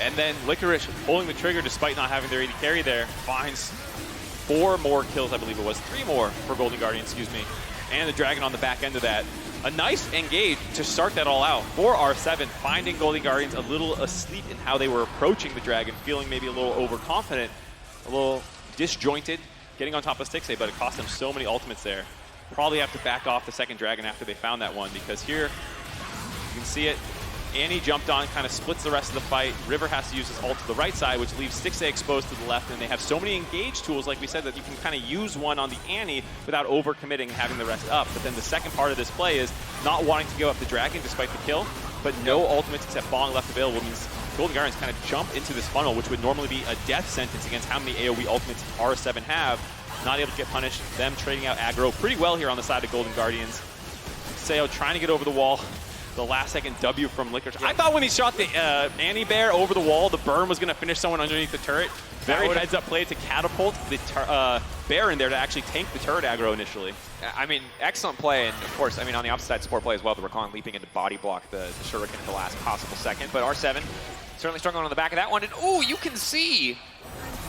Speaker 16: And then FLICKR pulling the trigger despite not having their AD carry there. Finds 4 more kills, I believe it was. 3 more for Golden Guardians, excuse me. And the Dragon on the back end of that. A nice engage to start that all out for R7, finding Golden Guardians a little asleep in how they were approaching the Dragon, feeling maybe a little overconfident, a little disjointed, getting on top of 6A, but it cost them so many ultimates there. Probably have to back off the second Dragon after they found that one, because here, you can see it. Annie jumped on, kind of splits the rest of the fight. River has to use his ult to the right side, which leaves 6A exposed to the left, and they have so many engage tools, like we said, that you can kind of use one on the Annie without overcommitting and having the rest up. But then the second part of this play is not wanting to give up the Dragon despite the kill, but no ultimates except Bong left available means Golden Guardians kind of jump into this funnel, which would normally be a death sentence against how many AoE ultimates R7 have. Not able to get punished. Them trading out aggro pretty well here on the side of Golden Guardians. Seo trying to get over the wall. The last second W from FLICKR. I thought when he shot the Annie Bear over the wall, the burn was going to finish someone underneath the turret. Very heads-up play to catapult the Bear in there to actually tank the turret aggro initially.
Speaker 13: I mean, excellent play, and of course, I mean, on the opposite side, support play as well. The Rakan leaping into body block the Shuriken at the last possible second. But R7 certainly struggling on the back of that one. And ooh, you can see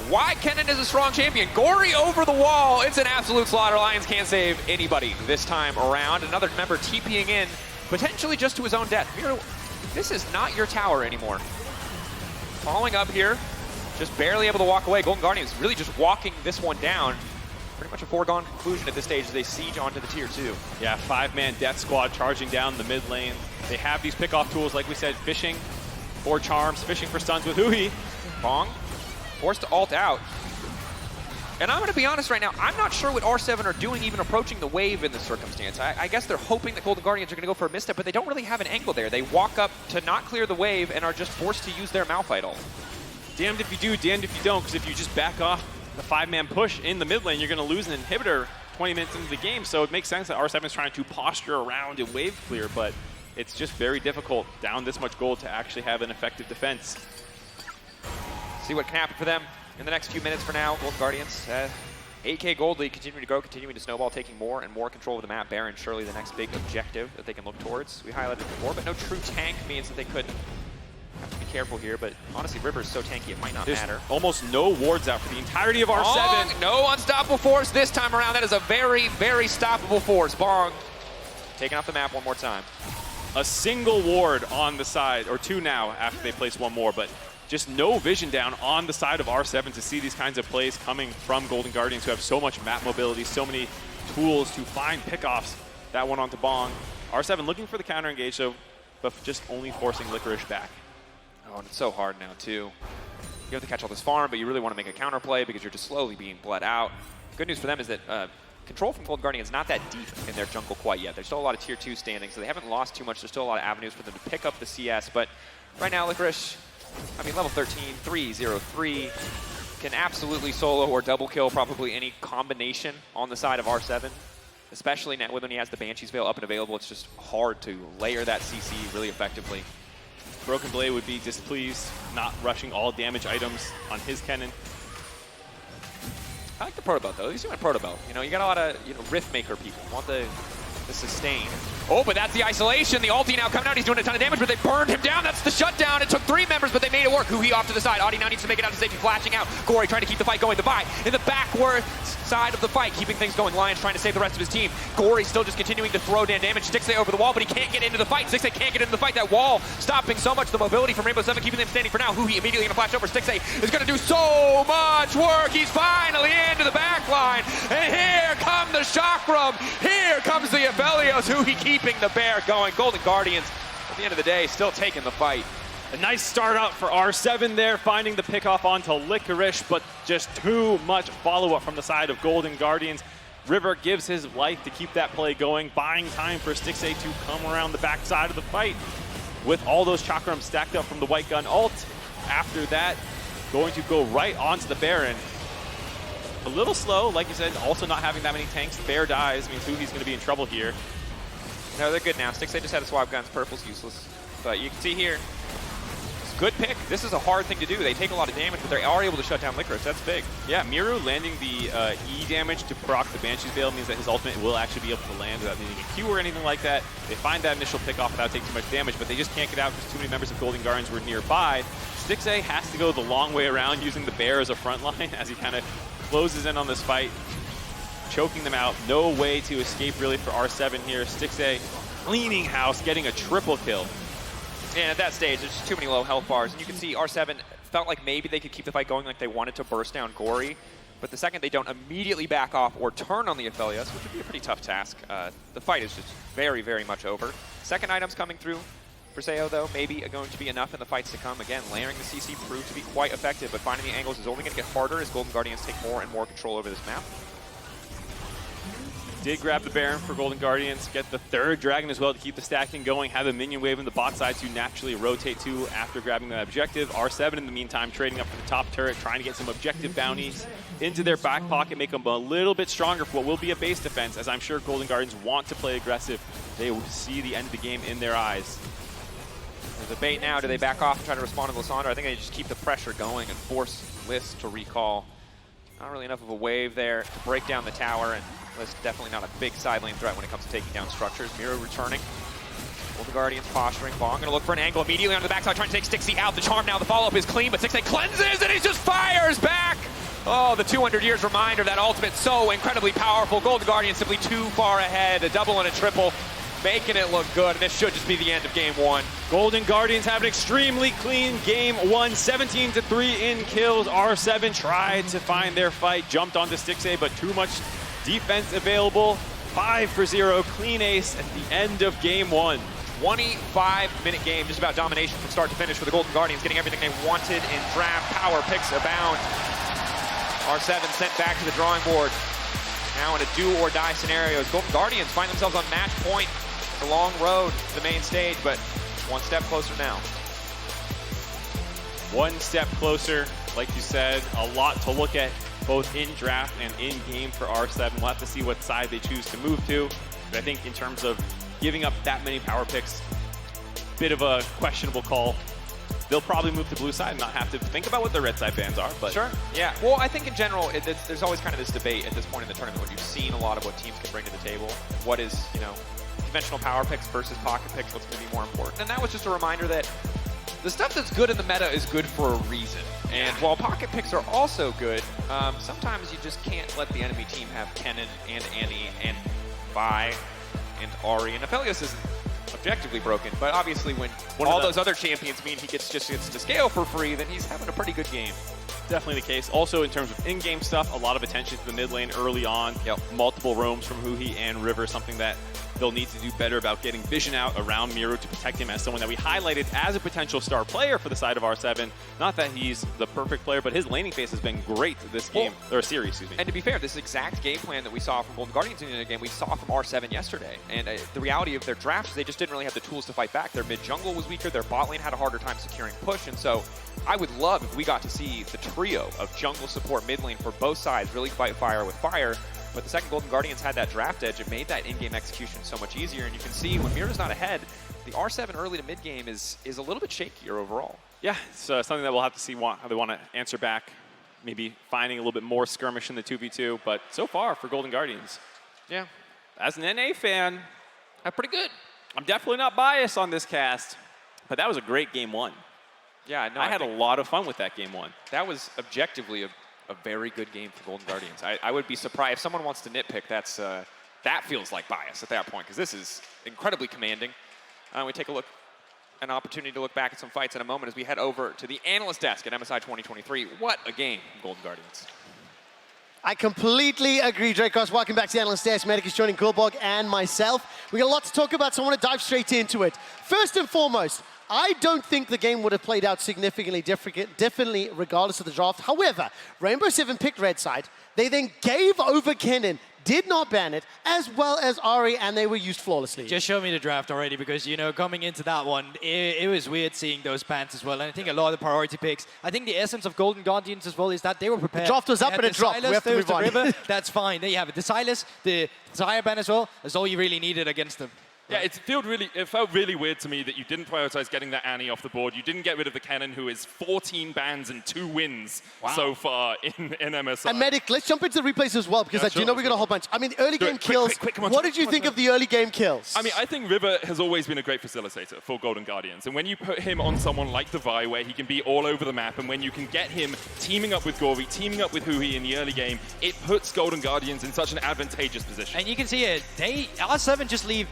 Speaker 13: why Kennen is a strong champion. Gory over the wall. It's an absolute slaughter. Lions can't save anybody this time around. Another member TPing in, potentially just to his own death. Miru, this is not your tower anymore. Falling up here, just barely able to walk away. Golden Guardians really just walking this one down. Pretty much a foregone conclusion at this stage as they siege onto the tier 2.
Speaker 16: Yeah, 5-man death squad charging down the mid lane. They have these pick-off tools, like we said, fishing for charms, fishing for stuns with Huhi.
Speaker 13: Bong forced to ult out. And I'm going to be honest right now, I'm not sure what R7 are doing even approaching the wave in this circumstance. I guess they're hoping that Golden Guardians are going to go for a misstep, but they don't really have an angle there. They walk up to not clear the wave and are just forced to use their Malphite ult.
Speaker 16: Damned if you do, damned if you don't, because if you just back off the 5-man push in the mid lane, you're going to lose an inhibitor 20 minutes into the game. So it makes sense that R7 is trying to posture around and wave clear, but it's just very difficult down this much gold to actually have an effective defense.
Speaker 13: See what can happen for them in the next few minutes for now. Golden Guardians, 8K gold lead continuing to grow, continuing to snowball, taking more and more control of the map. Baron surely the next big objective that they can look towards. We highlighted it before, but no true tank means that they could have to be careful here. But honestly, River's so tanky it might not matter.
Speaker 16: Almost no wards out for the entirety of R7.
Speaker 13: Bong, no unstoppable force this time around. That is a very, very stoppable force. Bong taking off the map one more time.
Speaker 16: A single ward on the side, or 2 now after they place 1 more, but just no vision down on the side of R7 to see these kinds of plays coming from Golden Guardians, who have so much map mobility, so many tools to find pickoffs. That one onto Bong. R7 looking for the counter engage, though, but just only forcing FLICKR back.
Speaker 13: Oh, and it's so hard now, too. You have to catch all this farm, but you really want to make a counter play because you're just slowly being bled out. Good news for them is that control from Golden Guardian is not that deep in their jungle quite yet. There's still a lot of tier 2 standing, so they haven't lost too much. There's still a lot of avenues for them to pick up the CS, but right now, FLICKR, I mean, level 13, 3-0-3, can absolutely solo or double kill probably any combination on the side of R7. Especially now when he has the Banshee's Veil up and available, it's just hard to layer that CC really effectively.
Speaker 16: Broken Blade would be displeased, not rushing all damage items on his cannon.
Speaker 13: I like the proto belt though. You see my proto belt. You know, you got a lot of Rift Maker people want the sustain. Oh, but that's the isolation. The ulti now coming out. He's doing a ton of damage, but they burned him down. That's the shutdown. It took 3 members, but they made it work. Huhi off to the side. Audi now needs to make it out to safety, flashing out. Gory trying to keep the fight going. The Vi in the backward side of the fight, keeping things going. Lions trying to save the rest of his team. Gory still just continuing to throw down damage. Stixxay over the wall, but he can't get into the fight. Stixxay can't get into the fight. That wall stopping so much the mobility from Rainbow 7, keeping them standing for now. Huhi immediately gonna flash over. Stixxay is gonna do so much work. He's finally into the back line. And here come the Chakram. Here comes the Aphelios. Huhi keeping the bear going. Golden Guardians, at the end of the day, still taking the fight.
Speaker 16: A nice start out for R7 there, finding the pickoff onto FLICKR, but just too much follow-up from the side of Golden Guardians. River gives his life to keep that play going, buying time for Stixxay to come around the backside of the fight with all those chakrams stacked up from the White Gun ult. After that, going to go right onto the Baron. A little slow, like you said, also not having that many tanks. The Bear dies, means Huhi's going to be in trouble here.
Speaker 13: No, they're good now. Stixxay just had a swap guns. Purple's useless. But you can see here, it's a good pick. This is a hard thing to do. They take a lot of damage, but they are able to shut down FLICKR, so that's big.
Speaker 16: Yeah, Miru landing the E damage to proc the Banshee's Veil means that his ultimate will actually be able to land without needing a Q or anything like that. They find that initial pick off without taking too much damage, but they just can't get out because too many members of Golden Guardians were nearby. Stixxay has to go the long way around using the Bear as a front line as he kind of closes in on this fight, choking them out. No way to escape really for R7 here. Stixxay cleaning house, getting a triple kill.
Speaker 13: And at that stage, there's just too many low health bars. And you can see R7 felt like maybe they could keep the fight going, like they wanted to burst down Gory. But the second they don't immediately back off or turn on the Aphelios, which would be a pretty tough task, the fight is just very, very much over. Second item's coming through for Seo, though, maybe going to be enough in the fights to come. Again, layering the CC proved to be quite effective, but finding the angles is only going to get harder as Golden Guardians take more and more control over this map.
Speaker 16: Did grab the Baron for Golden Guardians, get the 3rd Dragon as well to keep the stacking going, have a minion wave in the bot side to naturally rotate to after grabbing the objective. R7 in the meantime trading up for the top turret, trying to get some objective bounties into their back pocket, make them a little bit stronger for what will be a base defense, as I'm sure Golden Guardians want to play aggressive. They will see the end of the game in their eyes.
Speaker 13: There's a bait now. Do they back off and try to respond to Lissandra? I think they just keep the pressure going and force Liss to recall. Not really enough of a wave there to break down the tower, and Liss definitely not a big side lane threat when it comes to taking down structures. Miro returning. Golden Guardians posturing. Bong gonna look for an angle immediately onto the backside, trying to take Stixxay out. The charm now, the follow-up is clean, but Stixxay cleanses and he just fires back! Oh, the 200 years reminder, that ultimate so incredibly powerful. Golden Guardians simply too far ahead. A double and a triple, making it look good, and this should just be the end of game 1.
Speaker 16: Golden Guardians have an extremely clean game 1, 17-3 in kills. R7 tried to find their fight, jumped onto Stixxay, but too much defense available. 5-0, clean ace at the end of game 1.
Speaker 13: 25-minute game, just about domination from start to finish for the Golden Guardians, getting everything they wanted in draft. Power picks abound. R7 sent back to the drawing board. Now in a do-or-die scenario, Golden Guardians find themselves on match point. It's a long road to the main stage, but one step closer now.
Speaker 16: One step closer, like you said, a lot to look at both in draft and in game for R7. We'll have to see what side they choose to move to. But I think in terms of giving up that many power picks, bit of a questionable call. They'll probably move to blue side and not have to think about what their red side bans are. But
Speaker 13: sure, yeah. Well, I think in general, there's always kind of this debate at this point in the tournament when you've seen a lot of what teams can bring to the table. What is, conventional power picks versus pocket picks, what's going to be more important? And that was just a reminder that the stuff that's good in the meta is good for a reason. And while pocket picks are also good, sometimes you just can't let the enemy team have Kennen and Annie and Vi and Ahri. And Aphelios isn't objectively broken, but obviously when all those other champions mean he gets to scale for free, then he's having a pretty good game.
Speaker 16: Definitely the case. Also in terms of in-game stuff, a lot of attention to the mid lane early on. Multiple roams from Huhi and River, something that they'll need to do better about getting vision out around Miro to protect him as someone that we highlighted as a potential star player for the side of R7. Not that he's the perfect player, but his laning phase has been great this game, or series, excuse me.
Speaker 13: And to be fair, this exact game plan that we saw from Golden Guardians in the game, we saw from R7 yesterday. And the reality of their drafts is they just didn't really have the tools to fight back. Their mid-jungle was weaker, their bot lane had a harder time securing push, and so I would love if we got to see the trio of jungle support mid lane for both sides really fight fire with fire. But the second Golden Guardians had that draft edge, it made that in-game execution so much easier. And you can see when Miro's not ahead, the R7 early to mid-game is a little bit shakier overall.
Speaker 16: Yeah, it's something that we'll have to see how they want to answer back. Maybe finding a little bit more skirmish in the 2v2. But so far for Golden Guardians,
Speaker 13: yeah,
Speaker 16: as an NA fan, pretty good. I'm definitely not biased on this cast, but that was a great game one.
Speaker 13: Yeah, no,
Speaker 16: I had a lot of fun with that game one.
Speaker 13: That was objectively a very good game for Golden Guardians. I would be surprised if someone wants to nitpick. That feels like bias at that point because this is incredibly commanding. We take a look, an opportunity to look back at some fights in a moment as we head over to the analyst desk at MSI 2023. What a game, Golden Guardians.
Speaker 10: I completely agree, Dracos. Welcome back to the Analyst Desk. Medic is joining Gulbog and myself. We got a lot to talk about, so I want to dive straight into it. First and foremost, I don't think the game would have played out significantly differently regardless of the draft. However, Rainbow Seven picked red side. They then gave over Kennen, did not ban it, as well as Ari, and they were used flawlessly.
Speaker 11: Just show me the draft already, because, you know, coming into that one, it was weird seeing those bans as well. And I think a lot of the priority picks, I think the essence of Golden Guardians as well is that they were prepared.
Speaker 10: The draft was up and it dropped. We have to move on.
Speaker 11: River, that's fine. There you have it. The Silas, the Zaya ban as well, that's all you really needed against them.
Speaker 16: Yeah, it felt really weird to me that you didn't prioritize getting that Annie off the board. You didn't get rid of the Kennen, who is 14 bans and 2 wins so far in MSI.
Speaker 10: And Medic, let's jump into the replays as well, because you know we got a whole bunch. I mean, the early game kills. What did you think of the early game kills?
Speaker 16: I mean, I think River has always been a great facilitator for Golden Guardians. And when you put him on someone like Devi, where he can be all over the map, and when you can get him teaming up with Gory, teaming up with Huhi in the early game, it puts Golden Guardians in such an advantageous position.
Speaker 11: And you can see it. R7 just leave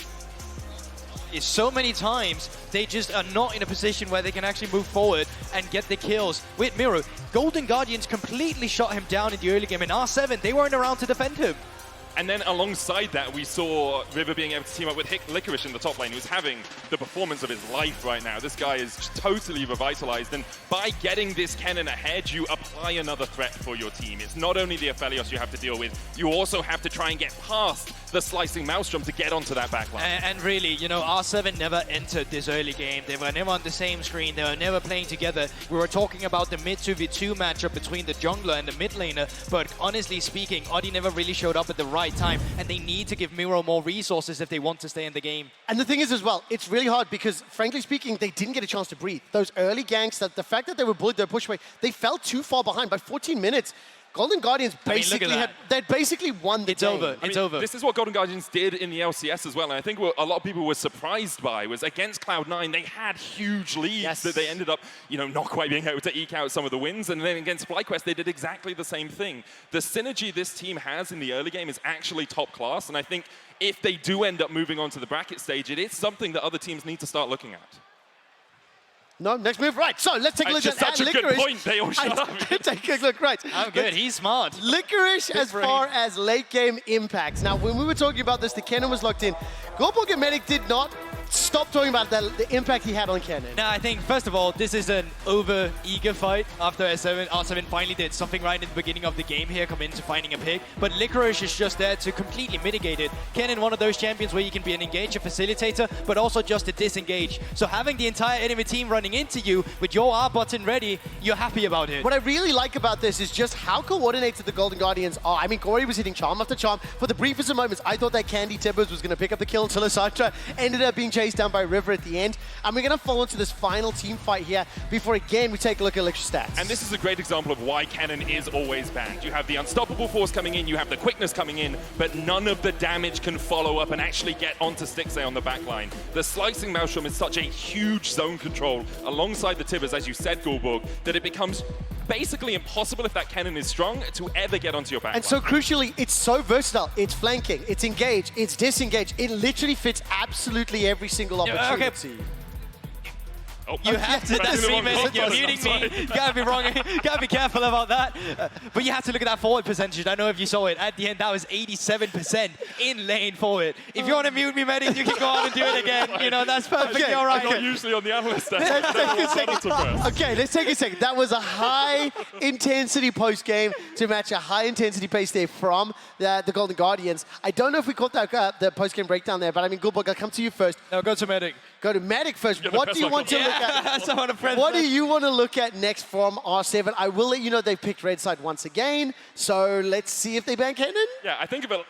Speaker 11: so many times, they just are not in a position where they can actually move forward and get the kills. With Miro, Golden Guardians completely shot him down in the early game. In R7, they weren't around to defend him.
Speaker 16: And then alongside that, we saw River being able to team up with FLICKR in the top lane, who's having the performance of his life right now. This guy is totally revitalized, and by getting this Kennen ahead, you apply another threat for your team. It's not only the Aphelios you have to deal with, you also have to try and get past the slicing Maelstrom to get onto that backline.
Speaker 11: And really, you know, R7 never entered this early game. They were never on the same screen. They were never playing together. We were talking about the mid 2v2 matchup between the jungler and the mid laner, but honestly speaking, Audi never really showed up at the right time, and they need to give Miro more resources if they want to stay in the game.
Speaker 10: And the thing is as well, it's really hard because, frankly speaking, they didn't get a chance to breathe. Those early ganks, the fact that they were bullied, their push away, they fell too far behind. By 14 minutes, Golden Guardians basically won the game.
Speaker 11: It's over.
Speaker 16: This is what Golden Guardians did in the LCS as well, and I think what a lot of people were surprised by was against Cloud9, they had huge leads that they ended up, you know, not quite being able to eke out some of the wins, and then against FlyQuest, they did exactly the same thing. The synergy this team has in the early game is actually top class, and I think if they do end up moving on to the bracket stage, it is something that other teams need to start looking at.
Speaker 10: No, next move, right. So let's take a look at
Speaker 16: such a good point. They all shut up.
Speaker 10: Take a look, right.
Speaker 11: Oh, good. He's smart.
Speaker 10: FLICKR as far as late game impacts. Now, when we were talking about this, the Kennen was locked in. Gulbog and Medic did not stop talking about the impact he had on Kennen.
Speaker 11: Now, I think, first of all, this is an over-eager fight after R7 finally did something right in the beginning of the game here, come into finding a pick. But FLICKR is just there to completely mitigate it. Kennen, one of those champions where you can be an engager facilitator, but also just a disengage. So having the entire enemy team running into you with your R button ready, you're happy about it.
Speaker 10: What I really like about this is just how coordinated the Golden Guardians are. I mean, Gory was hitting charm after charm. For the briefest of moments, I thought that Candy Tibbers was going to pick up the kill until Asatra ended up being chased down by River at the end. And we're going to fall into this final team fight here before, again, we take a look at FLICKR stats.
Speaker 16: And this is a great example of why Kennen is always banned. You have the unstoppable force coming in, you have the quickness coming in, but none of the damage can follow up and actually get onto Stixxay on the backline. The slicing Maelstrom is such a huge zone control alongside the Tibbers, as you said, Gulbog, that it becomes basically impossible if that Kennen is strong to ever get onto your backline.
Speaker 10: And so crucially, it's so versatile. It's flanking, it's engage, it's disengage. It literally fits absolutely every single opportunity.
Speaker 16: Oh,
Speaker 11: You have to. That's Seamus, you're muting me. You gotta be wrong. You gotta be careful about that. But you have to look at that forward percentage. I know if you saw it at the end, that was 87% in lane forward. If you want to mute me, Medic, you can go on and do it again. You know, that's perfectly all right.
Speaker 16: I'm not usually on the analyst desk.
Speaker 10: Okay, let's take a second. That was a high-intensity post-game to match a high-intensity pace there from the Golden Guardians. I don't know if we caught that the post-game breakdown there, but I mean, Goodbug, I'll come to you first.
Speaker 11: No, go to Medic.
Speaker 10: Go to Medic first. What do you want to look at?
Speaker 11: What
Speaker 10: do you want to look at next from R7? I will let you know they've picked Red Side once again, so let's see if they ban Cannon.
Speaker 16: Yeah, I think about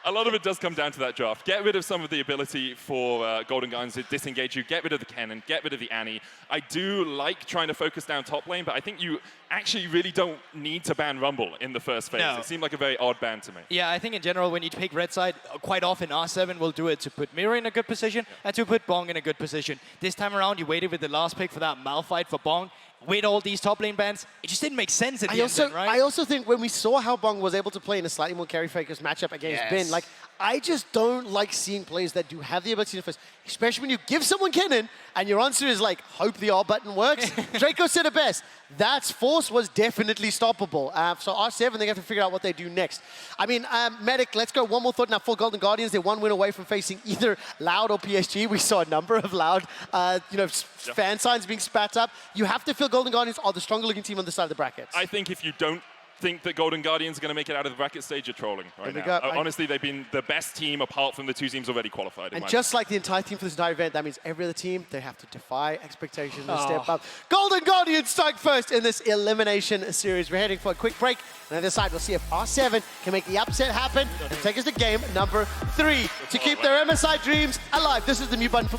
Speaker 16: a lot of it does come down to that draft. Get rid of some of the ability for Golden Guardians to disengage you. Get rid of the cannon. Get rid of the Annie. I do like trying to focus down top lane, but I think you actually really don't need to ban Rumble in the first phase.
Speaker 11: No.
Speaker 16: It seemed like a very odd ban to me.
Speaker 11: Yeah, I think in general, when you pick red side, quite often R7 will do it to put Mirror in a good position and to put Bong in a good position. This time around, you waited with the last pick for that Malphite for Bong. With all these top lane bans, it just didn't make sense at the end then, right?
Speaker 10: I also think when we saw how Bong was able to play in a slightly more carry-focused matchup against Ben, like, I just don't like seeing players that do have the ability to first, especially when you give someone cannon and your answer is like, hope the R button works. Draco said it best. That force was definitely stoppable. So R7, they have to figure out what they do next. I mean, Medic, let's go one more thought now for Golden Guardians. They're one win away from facing either Loud or PSG. We saw a number of Loud, fan signs being spat up. You have to feel Golden Guardians are the stronger looking team on the side of the bracket.
Speaker 16: I think if you don't think that Golden Guardians are going to make it out of the bracket stage, you're trolling right now. Honestly, they've been the best team apart from the two teams already qualified.
Speaker 10: And just like the entire team for this entire event, that means every other team, they have to defy expectations and step up. Golden Guardians strike first in this elimination series. We're heading for a quick break. And on the other side, we'll see if R7 can make the upset happen and take us to game number 3 to keep their MSI dreams alive. This is the mute button.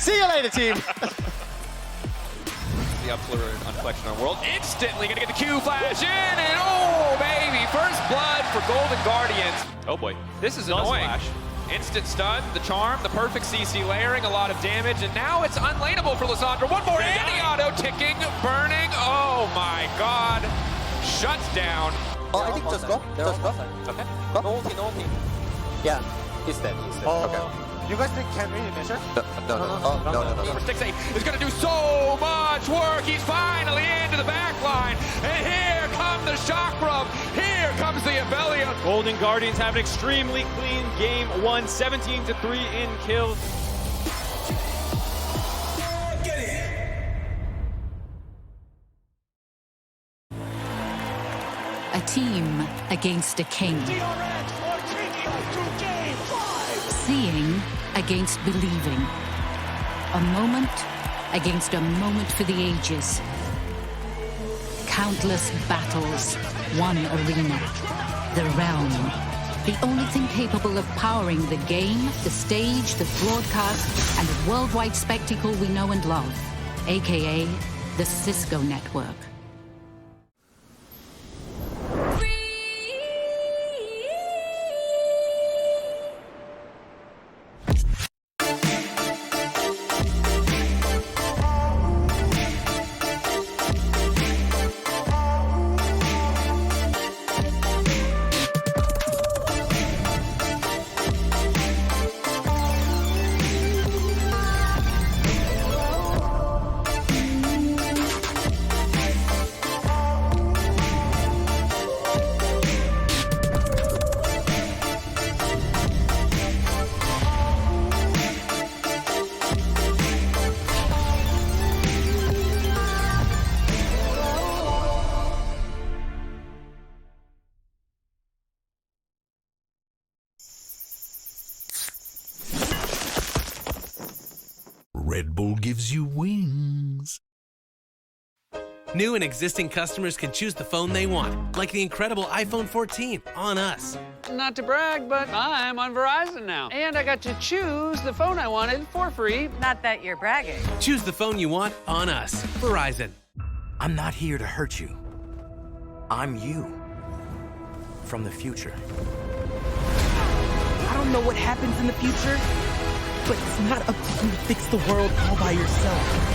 Speaker 10: See you later, team.
Speaker 13: The upflurry on Collection on World. Instantly gonna get the Q flash in, and oh baby, first blood for Golden Guardians. Oh boy, this is annoying. Instant stun, the charm, the perfect CC layering, a lot of damage, and now it's unlaneable for Lissandra. One more anti-auto ticking, burning. Oh my god. Shuts down.
Speaker 17: Oh, I think just go. Just go.
Speaker 13: Okay.
Speaker 17: Go.
Speaker 13: No ulti.
Speaker 17: Yeah, he's dead. Okay.
Speaker 18: You guys think can really measure?
Speaker 17: No.
Speaker 13: Number 6-8 is going to do so much work. He's finally into the back line. And here comes the shock rub. Here comes the Abelia.
Speaker 19: Golden Guardians have an extremely clean game. 1 17-3 in kills.
Speaker 20: A team against a king. Seeing against believing. A moment against a moment for the ages. Countless battles, one arena. The realm. The only thing capable of powering the game, the stage, the broadcast, and the worldwide spectacle we know and love. AKA the Cisco Network.
Speaker 21: Red Bull gives you wings.
Speaker 22: New and existing customers can choose the phone they want, like the incredible iPhone 14 on us.
Speaker 23: Not to brag, but I'm on Verizon now. And I got to choose the phone I wanted for free.
Speaker 24: Not that you're bragging.
Speaker 22: Choose the phone you want on us. Verizon.
Speaker 25: I'm not here to hurt you. I'm you. From the future.
Speaker 26: I don't know what happens in the future, but it's not up to you to fix the world all by yourself.